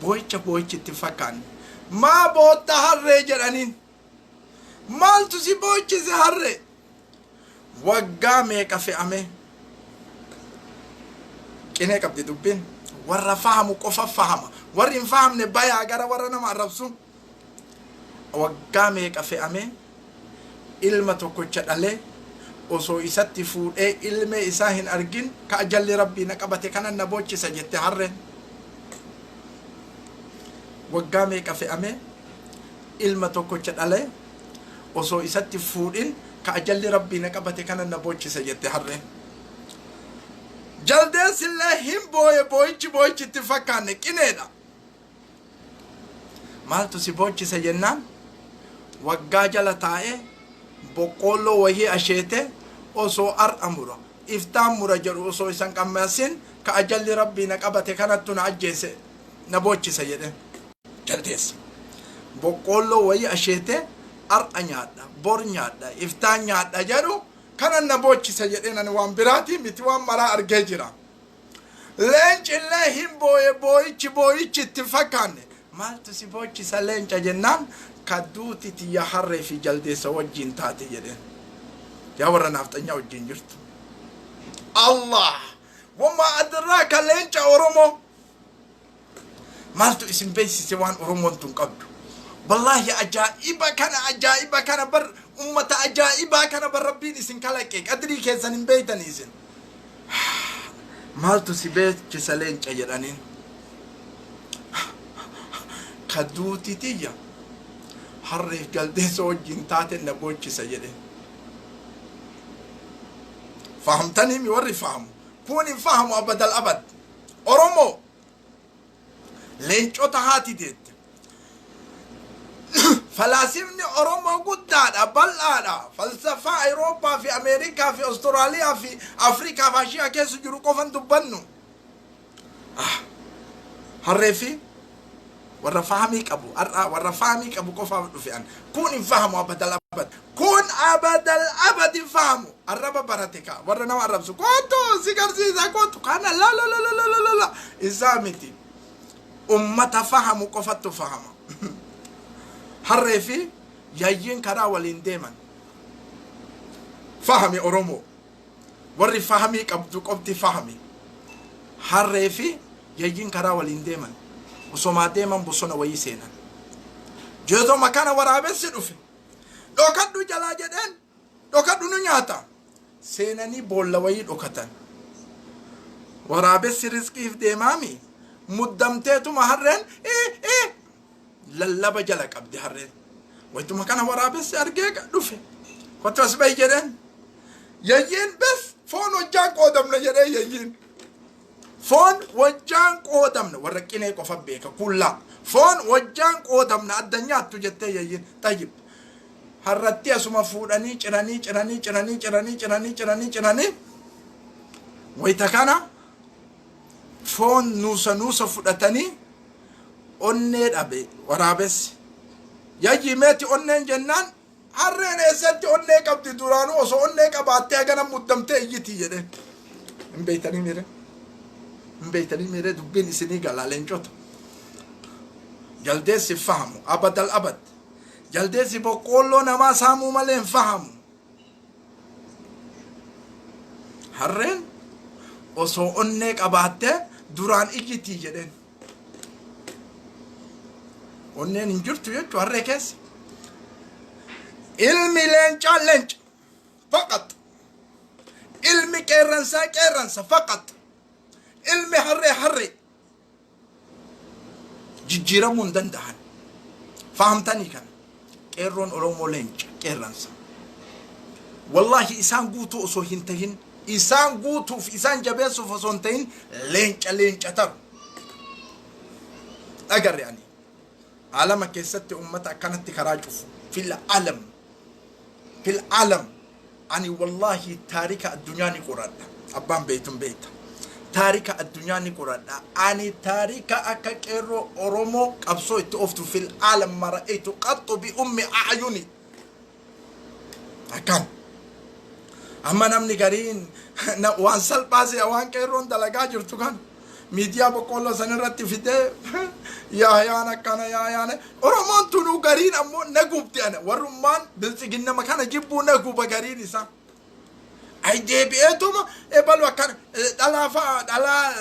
boo'icha itti fakkaanne maa bootta harree jedhaniin maaltu si boochise harree waggaa meeqa fe'ame qinee qabdi dubbiin warra fahamu qofa fahama warri hin fahamne bayaa gara warra nama arrabsu waggaa meeqa fe'ame ilma tokkocha dhalee osoo isatti fuudhee ilmee isaa hin argin ka ajalli rabbii na qabate kanan na boochisa jette harreen waggaa meeqa fe'ame ilma tokkocha dhalee osoo isatti fuudhin ka ajalli rabbii na qabate kanan na boochisa jette harreen jaldeessillee hin boo'ichi itti fakkaanne qineedha maaltu si boochisa jennaan waggaa jala taa'ee boqqoolloo wahii asheete osoo ar'a mura iftaan mura jedhu osoo isan qammeessin ka ajalli rabbii na qabate kanattu na ajjeese na boochisa jedhe jaldeessa boqqoolloo wahii asheete ar'a nyaadha bor nyaadha iftaan nyaadha jedhu kanan na boochisa jedhe nan waan biraatii miti waan maraa argee jira leencillee hin boo'ichi itti fakkaanne maaltu si boochisa leenca jennaan kadduuti tiyya harree fi jaldeessa wajjin taate jedheen yaa warra naafxanyaa wajjin jirtu allah wama adraaka leenca oromoo maaltu isin beeksise waan oromoon tun qabdu wallahi ajaa'iba kana bar ummata ajaa'ibaa kana bar rabbiin isin kalaqe qadrii keessan hin beeytanii isin maaltu si beeksisa leenca jedhaniin kadduuti tiyya harreef jaldeessa wajjin taate na boochisa jedhe fahamtanii mi warri fahamu kun hin fahamu abadal abad oromoo leencota haati deette falaasifni oromoo guddaadha bal'aadha falsafaa Awurooppaa fi Ameerikaa fi Awustiraaliyaa fi Afrikaa fi Ashiyaa keessa jiru qofan dubbannu harree fi warra fahamii qabu warra fahamii qabu qofaaf dhufean kun hin fahamu abadal abad kun abadal abad hin fahamu arraba barate ka warra nama arrabsu kootu si garsiisa kootu kana la isaa miti ummata fahamu qofattu fahama harree fi yayyiin karaa waliin deeman fahami oromoo warri fahamii qabdu qofti fahami harree fi yayyiin karaa waliin deeman osoma deeman bosona wayii seenan jeezo makana waraabessi dhufe dhokadhu jalaa jedheen dhokadhu nu nyaata seenanii boolla wayii dhokatan waraabessi rizqiif deemaami muddamteetuma harreen lallaba jala qabdi harreen waytuma kana waraabessi argee dhufe kottas bay jedhan yayyiin bes foon wajjaan qoodamna jedhee yayyiin foon wajjaan qoodamna warra qinee qofa beeka kullaa foon wajjaan qoodamna addunyaattu jettee yayyiin tayyib harratti asuma fuudhanii ciranii wayta kana foon nuusa fudhatanii onnee dhabe waraabessi yayyi meeti onneen jennaan harreen eessatti onnee qabdi duraanuu osoo onnee qabaattee hagana muddamtee iyyiti jedheen hin beeytanii miire dubbiin isinii galaa leencota jaldeessi fahamu abadal abad jaldeessi boqqoolloo namaa saamuu malee hin fahamu harreen osoo onnee qabaattee duraan iyyiti jedheen onneen hin jirtu jechuu harree keessa ilmi leencaa leenca faqat ilmi qeerransa faqat ilmi harree jijjiiramuu hin danda'an fahamtanii kana qeerroon oromoo leenca qeerransa wallahi isaan guutuu osoo hin tahin isaan guutuuf isaan jabeessuuf osoo hin tahin leenca taru agarre ani alama keessatti ummata akkanatti karaa cufu fil alam ani wallahi taarika addunyaa ni qoradha abbaan beeytun beeyta taarika addunyaa ni qoradha ani taarika akka qeerroo oromoo qabsoo itti oftu fil alam mara'aytu qattu bi ummi a'yuni akan amma namni gariin waan salphaase waan qeerroon dalagaa jirtu kan miidiyaa boqqoolloo sanirratti fidee yaayaan akkana yaayaan oromoon tunuu gariin ammoo nagubdi ana warrummaan bilxiginnama kana jibbuu naguba gariin isaa ay deebi'eetuma ebalu akkana dhalaa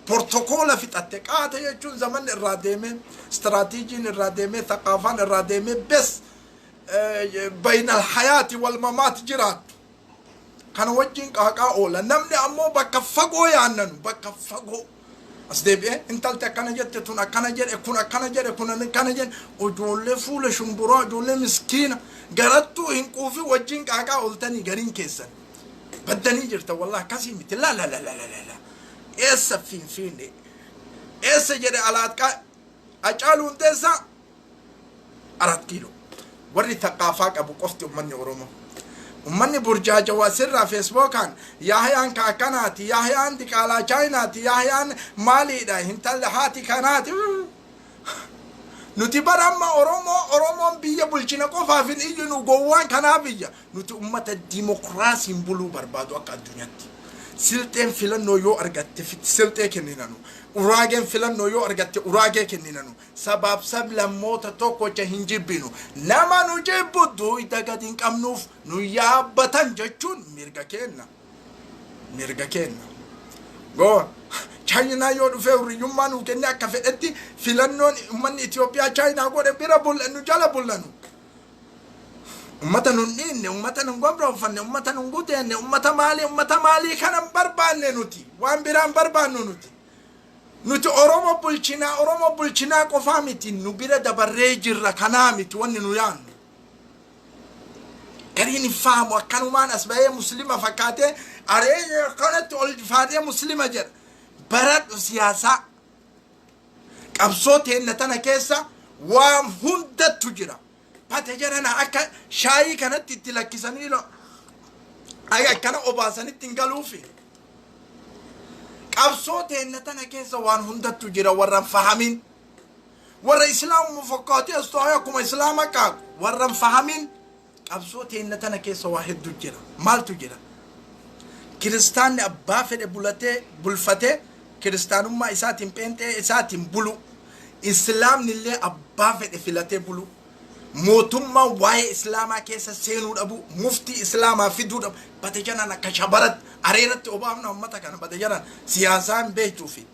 portokoola fixatte qaata jechuun zaman irraa deemee istiraatiijiin irraa deemee thaqaafaan irraa deemee bes bayna alhayaati walmamaati jiraattu kana wajjin qaaqaa oola namni ammoo bakka fagoo yaannanu bakka fagoo as deebi'ee intalti akkana jette tun akkana jedhe kun akkana jedhe kun akkana jedhe ijoollee fuula shumburaa ijoollee miskiina garattuu hin quufi wajjin qaaqaa ooltanii gariin keessan baddanii jirta wallahi akkasii miti la eessa finfiinne eessa jedhe alaatqaa acaaluun teessa 4 kiilo warri thaqaafaa qabu qofti ummanni oromoo ummanni burjaaja wasirra facebookan yahyaan ka akanaati yahyaan diqaalaa chaayinaati yahyaan maaliidha hintalle haati kanaati nuti baramma oromoon biyya bulchina qofaafin iyyuu nu gowwaan kanaa biyya nuti ummata dimokiraasiin buluu barbaadu akka addunyaatti silxeen filannoo yoo argatte silxee kenninanu uraageen filannoo yoo argatte uraagee kenninanu sabab lammoota tokkocha hin jibbinu nama nu jibbu duuda gad hin qabnuuf nu yaabbatan jechuun mirga kenna go chaayinaa yoo dhufee hurriyyummaa nuu kenne akka fedhetti filannoon ummanni Itoophiyaa chaayinaa godhe bira bul'anu jala bul'anu ummata nun dhiinne ummata nun gomroonfanne ummata nun guteenne ummata maalii kanan barbaanne nuti waan biraan barbaannu nuti oromo bulchinaa qofaa miti nu bira dabarree jirra kanaa miti wanni nu yaannu gariin hin faamu akkanumaan as bahee muslima fakkaatee aree kanatti ol faadhee muslima jedha baradhu siyaasaa qabsoo teenna tana keessa waan hundattu jira bate jedhana akka shaayii kanatti itti lakkisanii akkana obaasanitti hin galuufi qabsoo teenna tana keessa waan hundattu jira warran fahamin warra islaamu fakkaatee astoo akkuma islaama qaaqu warran fahamin qabsoo teenna tana keessa waa hedduu jira maaltu jira kiristaanni abbaa fedhe bulfatee kiristaanummaa isaatiin pheenxee isaatiin bulu islaamni illee abbaa fedhe filatee bulu mootummaa waa'ee islaamaa keessa seenuu dhabu muftii islaamaa fiduu dhabu bate janan akka shabarat areeratti obaafna ummata kana bate janan siyaasaan beektuufi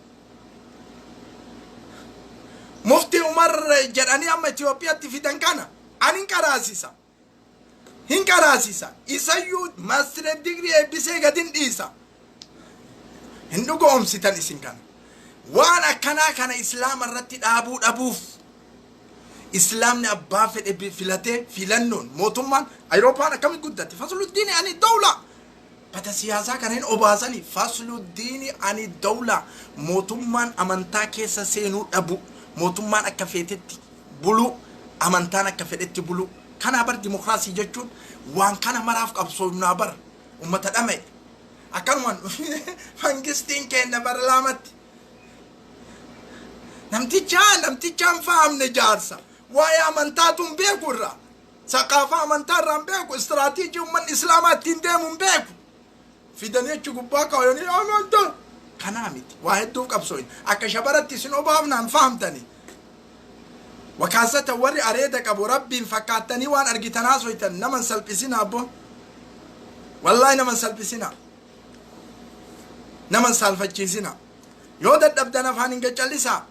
muftii umar jedhanii amma Itoophiyaatti fidan kana anin qaraasisa هنكراسيسا إسيو ماستر ديجري بيسي قدين إيسا هندوكو أمسيتان إسين كان وانا كان إسلام الرتي أبوف إسلامنا أبا في فلاتي فلانون موتومان أوروبا كم قدتي فصل الدين عن الدولة بتا سياسة كان أبازاني فصل الدين عن الدولة موتومان أمانتا كيسا سينو أبو موتومان أكفيتتي بلو أمانتانا أكفيتتي بلو كان أبر ديمقراطي جتون وان كان مرافق أبصو نابر أمتا الأمي أكان وان فانجستين كين نبر لامت نمتيجان فهم نجارسا ويا من تاتم بيكو را ثقافة من ترم بيكو استراتيجي من إسلامات تندم بيكو في دنيا تجوباكا يعني أمانتا كنامت واحد دوك أبصوين أكشبرت تسنو بابنا فهمتني وكاسة وري أريدك أبو ربي فكاتني وان أرجتنا سويتن نمن سلبسنا أبو والله نمن سلبسنا نمن سالفتشيسنا يودت أبدنا فانينجا جالسا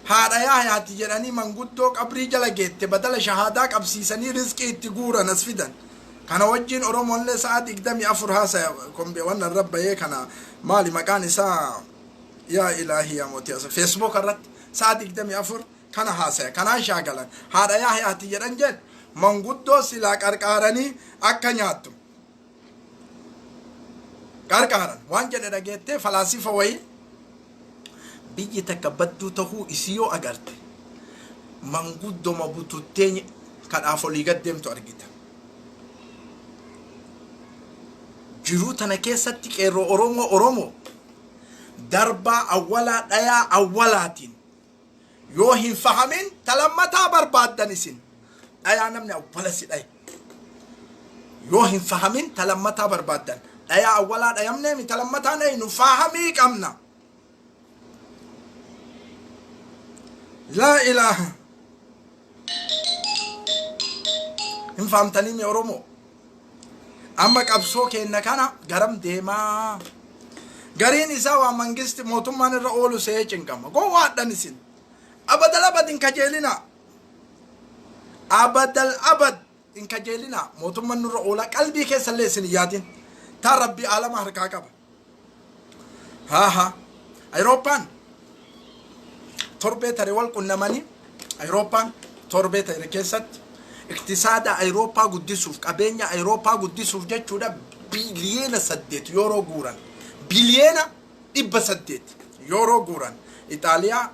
هذا يا حياتي جراني من قدوك أبري جلقيت بدل شهاداك أبسيساني رزقي تقورا نسفدا كان وجين أرومون لي ساعد إقدامي أفر هاسا كم بيوانا الرب يكنا مالي مكاني سا يا إلهي يا موتي فيسبوك الرد ساعد إقدامي أفر كان هاسا كان شاقلا هذا يا حياتي جران جل من قدو سلاك أركاراني أكا نياتم أركاران وان جل رجيت فلاسفة وي biyyi takka badduu tahuu isiyoo agarte manguddoma bututtee kadhaaf olii gad deemtu argita. Jiruu tana keessatti qeerroo Oromoo darbaa awwalaa dhayaa awwalaatiin yoo hin fahamin talammataa barbaaddan isin dhayaa namni awwala si dhaye yoo hin fahamin talammataa barbaaddan dhayaa awwalaa dhayamnee mi talammataa dhaye nu fahamii qabna. لا إله هم فهمتني مي أورومو أما كابسوك إنك أنا غرام ديما غرين إساوا منجست موتومان الرؤول سيجن كما قو وعد نسين أبدل أبد إنك جيلنا أبدل أبد إنك جيلنا موتومان الرؤول قلبي كسلي سنياتين تربي على مهركا كبا ها أوروبان تربية تريوال كنا ماني أوروبا تربية تركيست اقتصاد أوروبا قديسوف كابينيا أوروبا قديسوف جت شودا بليون سدت يورو غوران بليون إبا سدت يورو غوران إيطاليا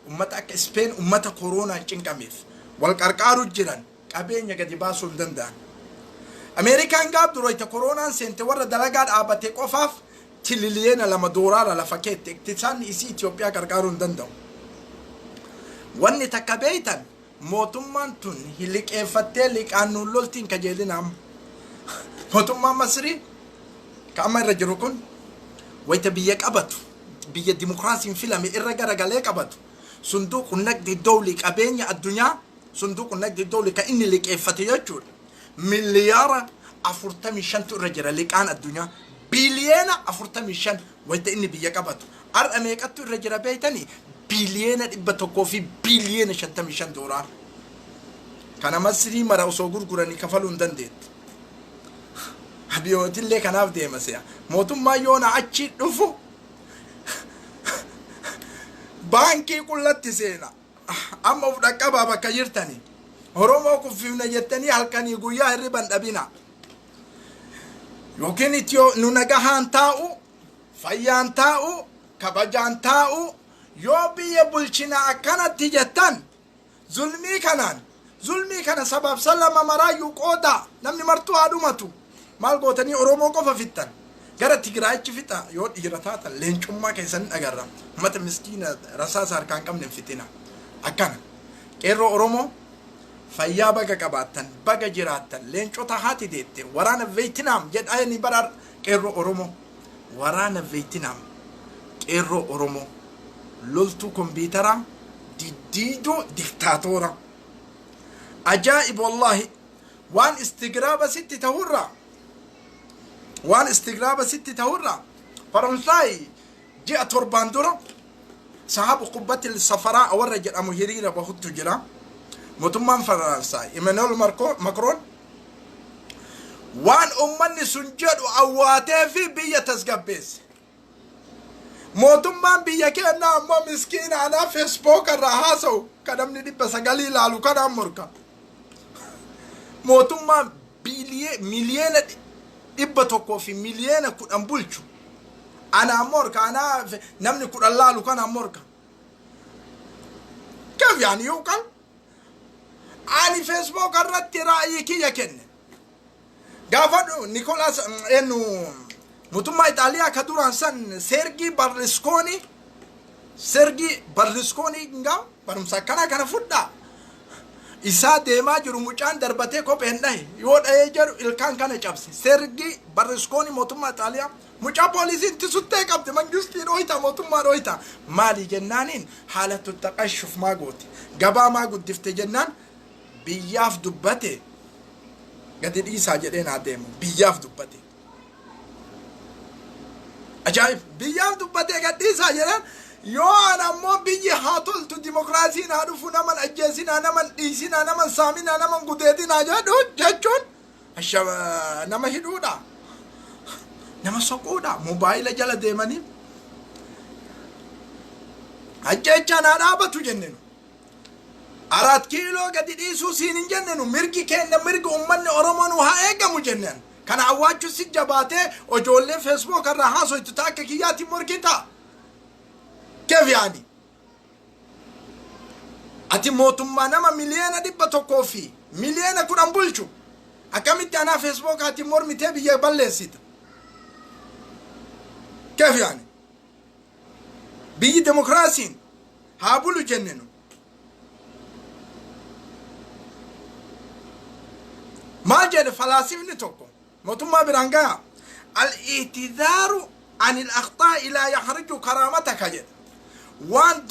أمتك إسبان أمتك كورونا تشينكاميف والكاركارو جيران كابينيا قد يباسو دندان أمريكان قاب درويت كورونا سنت ورا دلقات آباتك أوفاف تليليون لما دورارا لفكيت اقتصاد إسي إثيوبيا كاركارو دندان wanni takka beeytan mootummaan tun liqeeffattee liqaannuun loltiin kajeelinaam mootummaan Masrii ka amma irra jiru kun wayita biyya qabatu biyya dimokiraasiin filame irra garagalee qabatu sunduuqu nagdi dawli qabeenya addunyaa sunduuqu nagdi dawli ka inni liqeeffate jechuudha miliyaara 45 irra jira liqaan addunyaa biliyeena 45 wayita inni biyya qabatu ar'a meeqattu irra jira beeytanii بليون إبتكو في بليون $5 دولار كان مصري مرا وسوغور غوراني كفلون دندت أبيوت اللي كان أفدي مسيا موتوم ما يونا عشي نفو بانكي كلها تسينا أما فدك بابا كيرتني هرومو كفينا يتني هالكني يقويا الربان أبينا يمكن تيو نونجهان تاو فيان تاو كبجان تاو يوبي يبلشنا أكنت تجتن ظلمي كان سبب سلم مرايو قودا نمني مرتو عدومتو مال قوتني أرومو قفا فتن gara Tigraayichi fixa yoo dhiira taata leencummaa keessan agarra ummata miskiina rasaasa harkaan qabne fitina akkana qeerroo Oromoo fayyaa baga qabaattan baga jiraattan leencota haati deette waraana Veetinaam jedhani barar qeerroo Oromoo waraana Veetinaam qeerroo Oromoo loltuu kompiitara diddiidoo diktaatora ajaa'ib wallahi waan istigraaba sitti tahurra وان استقراب ستة تورا فرنساي جاء تورباندورا صحاب قبة السفراء أول رجل أمهيريرا بخط جرا متمم فرنساي إيمانويل ماكرون waan ummanni sun jedhu awwaatee fi biyya tasgabbeesse. Mootummaan biyya keenya ammoo miskiina anaa Facebook irraa haasa'u kan namni 900 ilaalu kanaan morka. Mootummaan miliyeena 100 fi miliyeena 10 bulchu anaan morka, anaa namni 10 laalu kanaan morka. Kaf yaani yuuqal ani Facebook irratti raa'ii kiyya kenne gaafadhu Nicolas mootummaa Itaaliyaa ka duraan san Sergio Berlusconi nga barumsa kana fudhaa isaa deemaa jiru mucaan darbatee kopheen dhahe yoo dhahee jedhu ilkaan kana cabse. Sergio Berlusconi mootummaa Itaaliyaa mucaa poolisiin tisuttee qabde mangistiin ooyita mootummaan ooyita maali jennaaniin haalatu taqashuf maa goote gabaa maa guddifte jennaan biyyaaf dubbate gadi dhiisaa jedheen adeemu biyyaaf dubbate. Ajaa'ib biyyaaf dubbate gadi dhiisaa jedhan yoo an ammoo biyyi haa toltu dimokiraasiin haa dhufu naman ajjeesinaa naman dhiisinaa naman saaminaa naman gudeetinaa jedhu jechuun nama hidhuudha nama soquudha mobaayila jala deemanii ajjechaan haa dhaabatu jennenu. 4 kiiloo gadi dhiisuu siin hin jennenu mirgi keenya mirgi ummanni Oromoon haa eegamu jennan. Kana awwaachuu si jabaatee ijoollee Facebook irraa haasoitu taakka kiyyaatti morkita. Keef yaani ati mootummaa nama miliyeena 100 fi miliyeena 10 bulchu akkamitti anaa Facebook ati mormitee biyya balleessita. Keef yaani biyyi demokraasiin haa bulu jennenu. ما جاء الفلاسفة نتوكو موتما برانجا الاعتذار عن الأخطاء لا يخرج كرامتك جد وان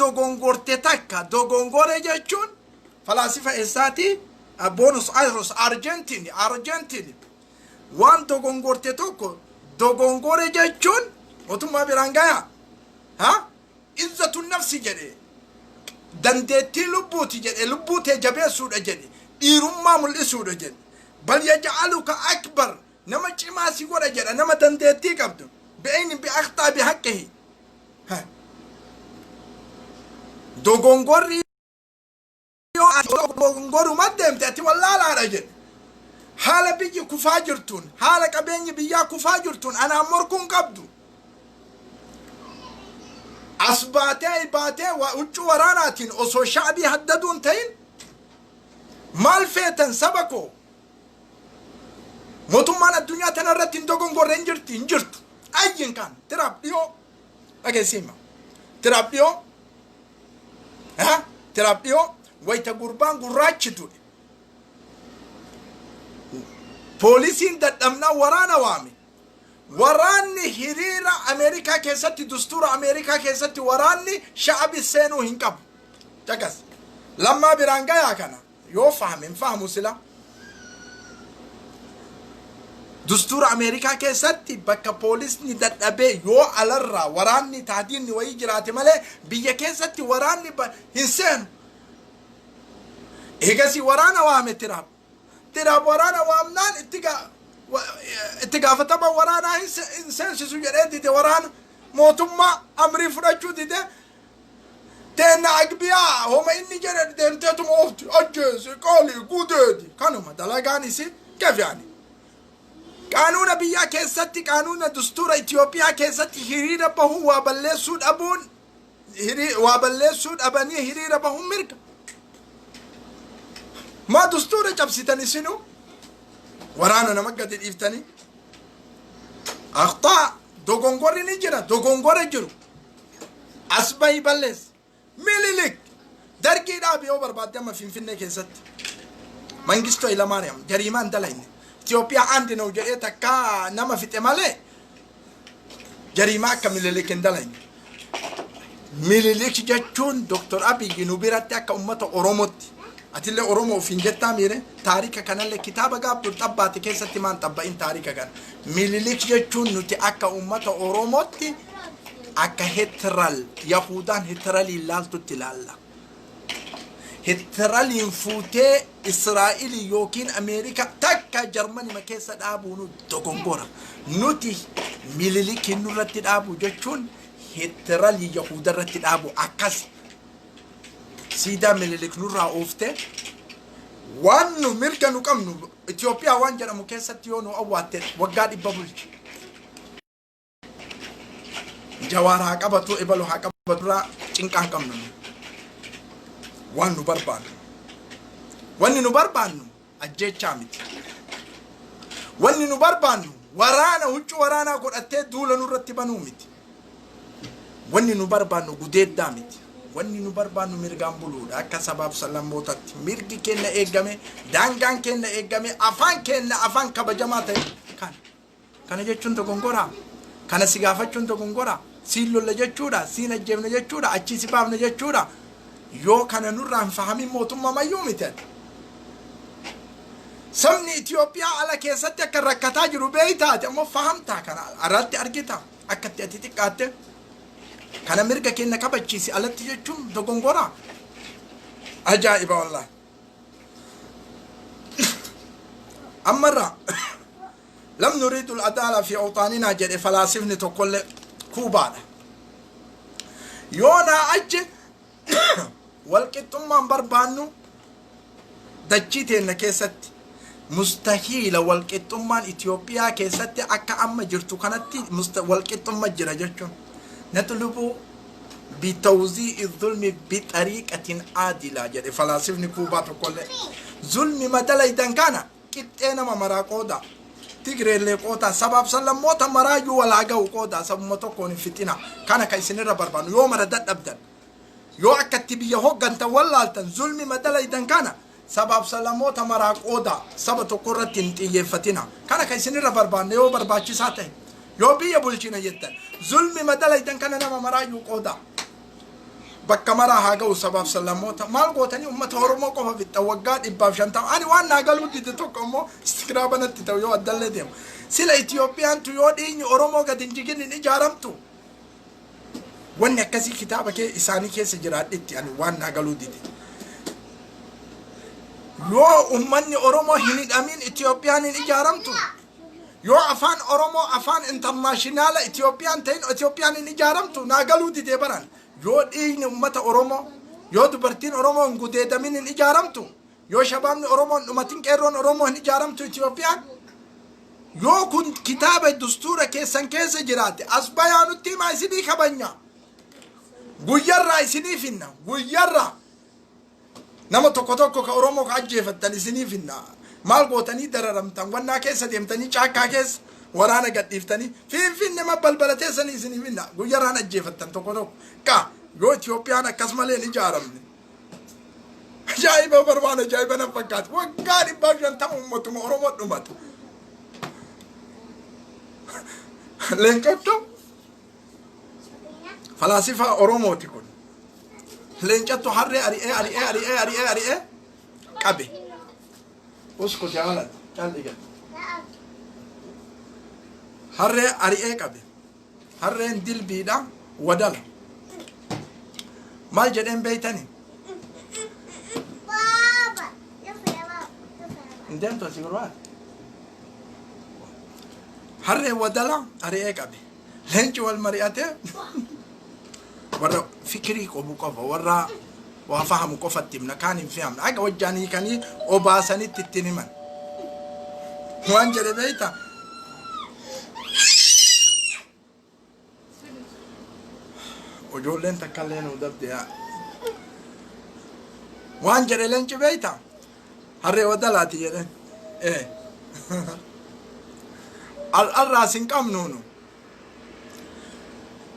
دوغونغور جاتشون فلاسفة إساتي بونوس آيروس أرجنتيني وان دوغونغور تتوكو دوغونغور جاتشون موتما برانجا ها عزة النفس جد دندتي لبوتي جد لبوتي جبه سود جد إيرما مل سود جد بل يجعلك أكبر نما ما سيقول أجل نما تنديتي قبض بعين بأخطاء بحقه ها دوغونغوري دوغونغورو مدام تأتي والله لا رجل حالا بيجي كفاجرتون حالا كبيني بيا كفاجرتون أنا أمركم قبضو أصباتي باتي وأجو وراناتين أصو شعبي هددون تين مال فيتن سبكو موتومان الدنيا تنرت دوغونغور انجرت أين كان ترابيو أجسيما ترابيو ها ترابيو ويتا قربان قراتشتو بوليسين دمنا ورانا وامي وراني هريرا أمريكا كيستي دستور أمريكا كيستي وراني شعب السينو هنكب تكس لما برانجايا كان يو فهموا سلا دستور أمريكا كيستي بكا بوليس ندابي يو على الرا وراني تعدين ويجراتي مالي بيا كيستي وراني هنسين إيجاسي ورانا وامي تراب ورانا وامنان اتقا فتبا ورانا إنسان شسو جريدي دي ورانا موتما أمري فرجو دي تينا أقبياء هما إني جريد دي انتيتم أفتي أجيسي قالي قوديدي كانوا ما دلاغاني سي كيف يعني قانون بيا كيستي قانون دستور إثيوبيا كيستي هريرا بهو وابلي سود أبون وابلي سود أباني هريرا بهم مركا ما دستور جبستني سنو ورانا نمقد الإفتاني أخطاء دوغونغوري نجرا دوغونغوري جرو أسباي بلس ميليليك دركي دابي أوبر بعد ما فين كيست منجستو إلى مريم جريمان دلين إثيوبيا عندنا وجريتا كا نما في تمالي جريما كميليليك دلين ميليليك جاتشون دكتور أبي جنوبيراتي أكا أمتا أوروموتي أتلي أورومو فين جتا ميري تاريخا كان اللي كتابة قابل تباتي كيسا تمان تباين تاريخا كان ميليليك جتشون نتي أكا أمتا أوروموتي أكا هترال يهودان هترالي لالتو تلالا Hitleraliin fuutee Israa'il yookiin Ameerika takka Jarmanii makeessa dhaabuun dogongora. Nuti mililikii nurratti dhaabu jechuun Hitleralii Yahudarratti dhaabu akkas. Siidaa mililik nurraa ooftee waan nu mirga nu qabnu Itoophiyaa waan jedhamu keessatti yoo nu awwaatte waggaa 100 bulchi. Jawaar haa qabatu Ebalu haa qabatu irraa cinqaan qabnu. Waan nu barbaannu. Wanni nu barbaannu ajjechaa miti. Wanni nu barbaannu waraana huccuu waraanaa godhattee duula nurratti banuu miti. Wanni nu barbaannu gudeeddaa miti. Wanni nu barbaannu mirgaan buluudha akka sabaaf sallammootatti mirgi kenna eegame daangaan kenna eegame afaan kenna afaan kabajamaa ta'e kana jechuun dogongora kana si gaafachuun dogongora siin lolla jechuudha siin ajjeefna jechuudha achi si baafna jechuudha yoo kana nurraan fahamin mootummaa mayyuu miti. Sabni Itoophiyaa ala keessatti akka rakkataa jiru beeytaati ammoo fahamtaa kana irratti argita akkatti ati xiqqaatte kana mirga kenna kabachiisi alatti jechuun dogongora ajaa'iba wallahi. Ammarra lam nuriidu al-adaala fi awxaaninaa jedhe falaasifni tokkollee kuubaadha. Yoonaa achi walqixxummaan barbaannu dachii teenna keessatti mustahiila walqixxummaan Itoophiyaa keessatti akka amma jirtu kanatti walqixxumma jira jechuun. نطلب بتوزيع الظلم بطريقة عادلة جد فلاسفة كوبا تقول ظلم مدلا إذا كان كتير ما مراقودا تجري لقودا سبب سلام موت مراجو ولا جو قودا سبب موت كون فتنة كان كيسين ربربان يوم ردت أبدا يو أكتب يهوج أنت ولا أنت ظلم مدلا إذا كان سبب سلام موت مراقودا سبب تقرر تنتي فتنة كان كيسين ربربان يو برباچي ساته yoo biyya bulchina jettan zulmi madalaytan kana nama maraayuu qooda bakka maraa haa ga'u sabaaf sallamoota maal gootanii ummata Oromoo qofa fixxa waggaa 150 ani waan naa galuu dide tokko immoo istigraabanatti ta'u yoo addallee deemu sila Itoophiyaan tu yoo dhiinyi Oromoo gad hin jigin hin ijaaramtu wanni akkasii kitaaba kee isaanii keessa jiraadhetti ani waan naa galuu dide yoo ummanni Oromoo hin hidhamin Itoophiyaan hin ijaaramtu yoo afaan Oromoo afaan international Itoophiyaan ta'in Itoophiyaan hin ijaaramtu naa galuu dide baran yoo dhiigni ummata Oromoo yoo dubartiin Oromoo hin gudeedamin hin ijaaramtu yoo shabaabni Oromoo hin dhumatin qeerroon Oromoo hin ijaaramtu Itoophiyaan yoo kun kitaaba dastuura keessan keessa jiraate as bayaanutti himaa isinii kabanya guyyarraa isinii finna guyyarraa nama tokko tokko ka Oromoo ka ajjeefattan isinii finna maal gootanii dararamtan wannaa keessa deemtanii caakkaa keessa waraana gadhiiftanii finfinne balbalateessanii isinii finna guyyarraan ajjeefattan tokko tokko ka yoo Itoophiyaan akkas malee hin ijaaramne ajaa'iba barbaan ajaa'iba na fakkaatu waggaa 150 ummatuma Oromoo dhumatu leencatto falaasifa Oromooti kun leencatto harree ari'ee qabe usku jaalat calliga harree ari'ee qabe harreen dilbiidha wadala maal jedheen beeytani indemto sigurwaa harree wadala ari'ee qabe leenci wal mari'ate warra fikirii qobu qofa warra waa fahamu qofatti himna kaan hin fahamne aga wajjaanii kanii obaasanitti ittiin himan waan jedhe beeyta ijoolleen takkallee nu dabde waan jedhe leenci beeyta harree wadalaati jedhe al'arraas hin qabnuunu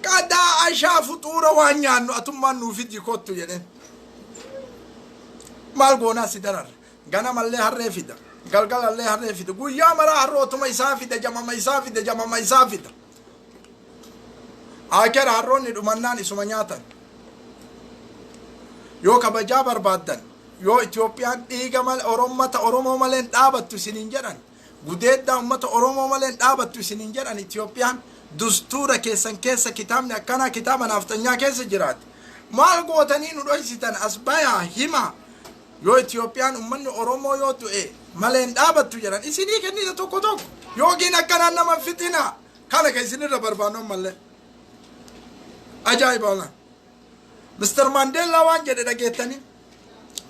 qadaa ashaa fuxuura waan nyaannu atummaan nuuf iji kottu jedhen maal goonaa si darar ganamallee harree fida galgalallee harree fida guyyaa maraa harrootuma isaa fida jamama isaa fida akera harroonni dhumannaan isuma nyaatan yoo kabajaa barbaaddan yoo Itoophiyaan dhiiga Orommata Oromoo maleen dhaabattu isiniin jedhan gudeeddaa ummata Oromoo maleen dhaabattu isiniin jedhan Itoophiyaan dastuura keessan keessa kitaabni akkana kitaaba naaftanyaa keessa jiraate maal gootanii nu dhoysitan as bayaa hima yoo Itiyoophiyaan ummanni Oromoo yoo du'e maleen dhaabattu jedhan isinii kennita tokko tokko yookiin akkanaan nama fitina kana ka isinirra barbaannoon mallee ajaa'iba wala Mr. Mandela waan jedhe dhageettanii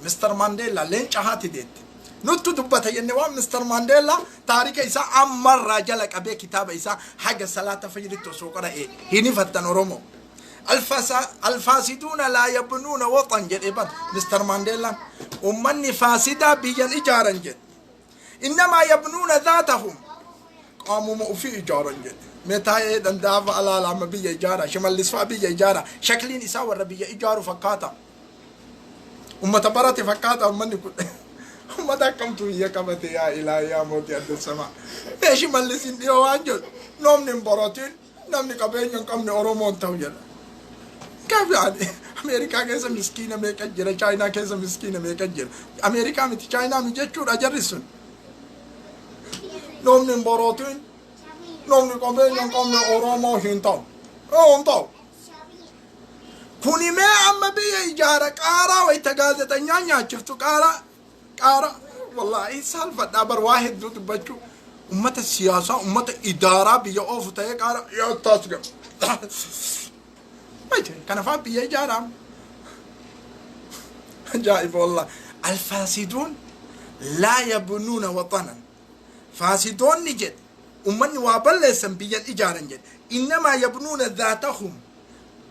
Mr. Mandela leenca haati deette nuttu dubbata jenne waan Mr. Mandela taarika isaa ammarraa jala qabee kitaaba isaa haga salaata fajritti osoo qara'e hinifattan Oromoo الفاسدون لا يبنون وطن جد إبن مستر مانديلا ومن فاسدا بيجن إجارا جد إنما يبنون ذاتهم قاموا في إجارا جد متى دنداف على لما بيجي إجارة شمال الإسفاء بيجي إجارة شكلين يساور بيجي إجارة فكاتا وما تبرت فكاتا ومن يقول وما تكمت هي كبت يا إلهي يا موت يد السماء إيش مالسين ديو أنجل نوم نمبراتين نوم نكبين ينكم نورمون توجل كيف يعني أمريكا كيسة مسكينة ميكجرة چاينا كيسة مسكينة ميكجرة أمريكا متي چاينا ميجتشور أجرسون نوم نمبراتين نوم نكبين ينكم نورمون هنتاو هنتاو كوني ما أما بي إجارة كارا ويتغازة تنيانيا شفتو كارا والله إيه سالفة دابر واحد دو تبجو أمة السياسة أمة إدارة بيا أوف تايا كارا يا تاسقم كان فاهم بيا إجارة جائب والله الفاسدون لا يبنون وطنا فاسدون نجد أمني وابلسن بيا إجارة نجد إنما يبنون ذاتهم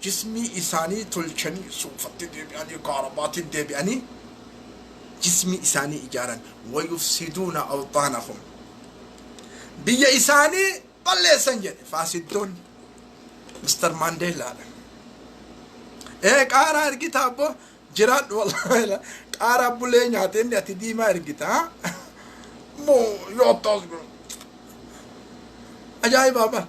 جسمي إساني تلشني سوفت ديبياني كاربات ديبياني جسمي إساني إجارا ويفسدون أوطانهم بيا إساني بلي سنجد فاسدون مستر مانديلا إيه كارا إرقيتابو جراد والله كارا بولي نياتين دي ديما إرقيتا مو يوتاز أجاي بابا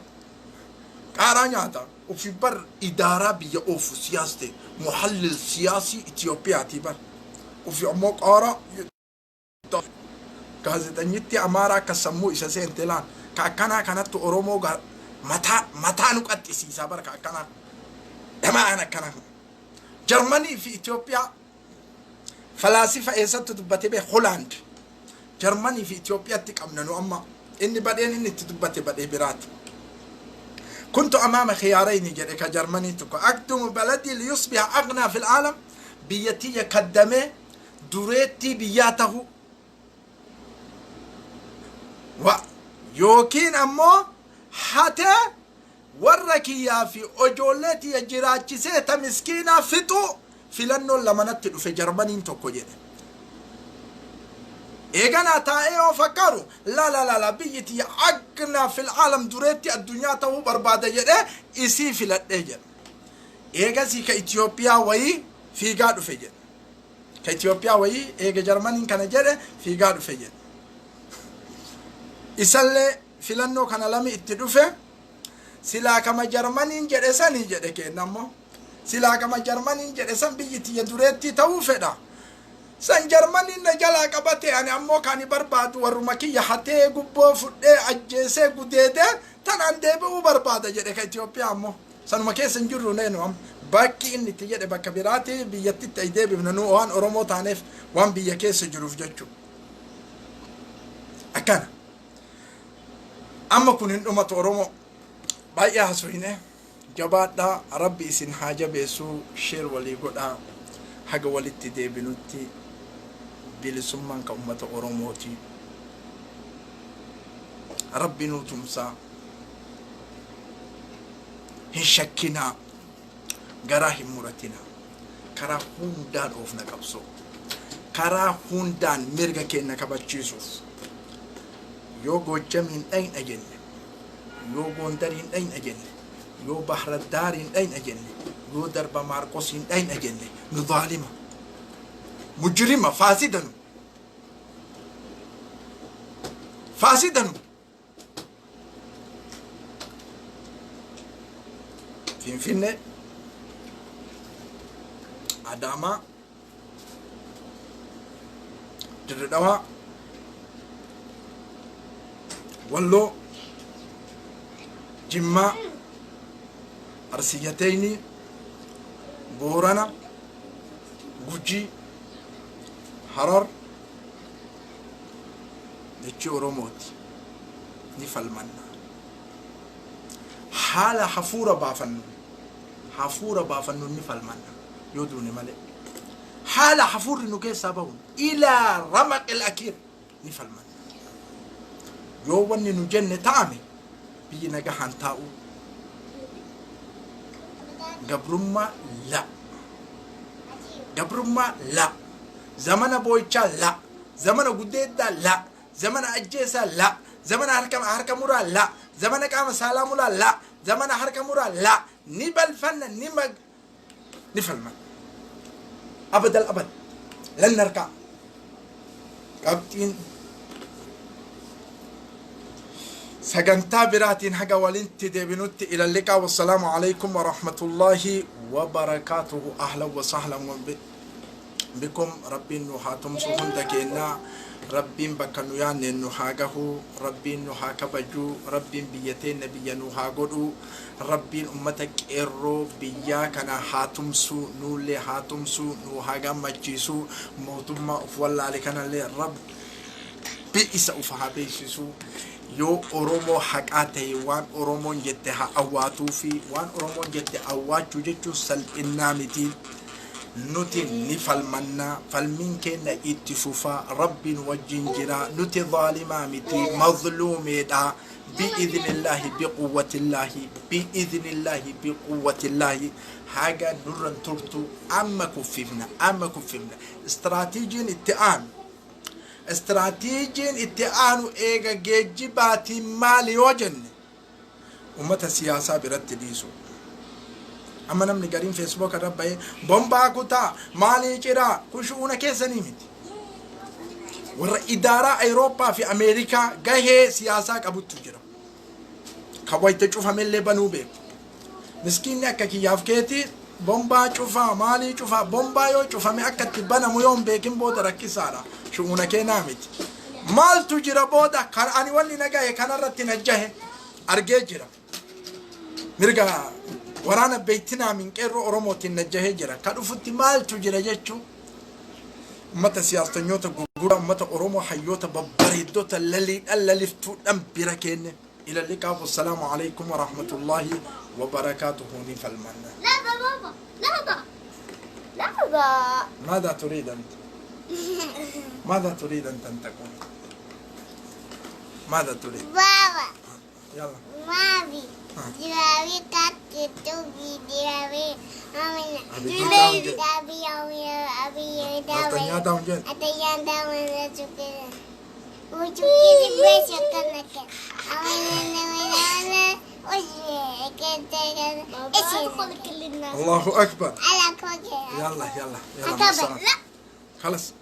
كارا نياتا وفي بر إدارة بيا أوف سياسة محلل سياسي إثيوبيا تبر وفي عمق آراء كازت أنيتي أمارا كسمو إساسين تلان كأكنا كانت أورومو متى نقطة سياسة بر كأكنا ما أنا كنا جرماني في إثيوبيا فلاسفة إيسا تدبتي به هولاند جرماني في إثيوبيا تكمننو أما إني بعدين إني تدبتي بدي برات كنت أمام خيارين جريك جرماني تكو أقدم بلدي ليصبح أغنى في العالم بيتي يقدمه دوريتي بياته ويوكين أمو حتى وركيا في أجولتي يجراتي سيتا مسكينة فتو فلنو لما نتلو في جرماني تكو جري إيجانا تايو فكروا لا بيتي أغنى في العالم دوريتي الدنيا تو بربادة جري إسي في الأجر إيجا سي كإثيوبيا وي في قادو في جري كإثيوبيا وي إيجا جرماني كان جري في قادو في جري إسالي فلنو كان لامي اتدوفه سلا كما جرماني جري ساني جري كينامو سلا كما جرماني جري سان بيتي دوريتي تو فدا سان جرماني نجلا قبته يعني امو كاني برباد ورمكي حتى غبو فدي اجسه غديده تنان ديبو برباد جدي كاثيوبيا امو سان مكي سنجرو نينو باكي ان تيجي بكبيراتي بيتي تيدي بنو وان اورومو تانف وان بيكي سجرو فجچو اكن اما كونين امه اورومو بايا حسوينه جبادا ربي سين حاجه بيسو شير ولي غدا حاجه ولتي دي بنوتي بلسمان كأمة أوروموتي ربي نوتمسا هشكنا غراه مرتنا كرا هوندان أوفنا كبسو كرا هوندان مرغا كينا كبتشيسوف يوغو جمين أين أجن يوغو ندرين أين أجن يو بحر الدارين أين أجن يو درب ماركوسين أين أجن نظالمة مجرمة فاسدا فين عدامة دردوا ولو جمع أرسيتين بورانا غوجي harar dachii oromooti ni falmanna haala hafuura baafannu ni falmanna yoo duune malee haala hafuurri nu keessaa bahun ilaa ramaqil akiir ni falmanna yoo wanni nu jenne ta'ame biyyi nagahaan taa'u gabrummaa la zamana boo'ichaa la zamana guddeeddaa la zamana ajjeesaa la zamana harka muraa la zamana qaama saalamulaa la zamana harka muraa la ni balfanna ni falman abadal abad lan narka qabxiin sagantaa biraatiin haga walitti deebinutti ila liqaa wassalaamu alaykum warahmatullaahi wabarakaatuhu ahlan wasahlan bikum rabbiin nu haa tumsu hunda keennaa rabbiin bakka nu yaanne nu haa gahu rabbiin nu haa kabaju rabbiin biyya teenya biyya nu haa godhu rabbiin ummata qeerroo biyyaa kana haa tumsu nuullee haa tumsu nu haa gammachiisu mootummaa uf wallaale kanallee rabbi isa uf haa beeksisu yoo oromoo haqaa ta'e waan oromoon jette haa awwaatuu fi waan oromoon jette awwaachuu jechuun salphinnaa miti nuti ni falmanna falmiin keenya itti fufaa rabbiin wajjin jira nuti zaalimaa miti mazluumeedha bi'idhnillahi biquwwatillahi haga nurran turtu amma kuffifna استراتيجين اتعانوا ايغا جيجباتي مالي وجن امتا سياسة برد ديسو اما نمني قرين فيسبوك الربا بومبا كتا مالي جرا كشونا كيسا نيمتي ورا ادارة ايروبا في امريكا قهي سياسة قبوت تجرا كواي تشوفها من اللي بنو بيك مسكين ناكا كي يافكيتي بومبا شوفها مالي شوفها بومبا يو شوفها مأكد تبانا ميوم بيكين بودا ركي سارا شؤونك نامت مال تجرى بودا كان أني ولي نجاي كان رت نجاه أرجع جرا مرجع ورانا بيتنا من كيرو أروموت نجاه جرا كانوا فت مال تجرى جتشو متى سياسة نيوتا جورا متى أرومو حيوتا ببريدوتا اللي فتون أم بركين إلى اللقاء والسلام عليكم ورحمة الله وبركاته نفلمنا لحظة ماذا تريد أنت؟ ماذا تريد أن تكون؟ ماذا تريد؟ بابا يلا مامي جرابي كاتو جرابي أبي أتنيا داون جن الله أكبر يلا خلاص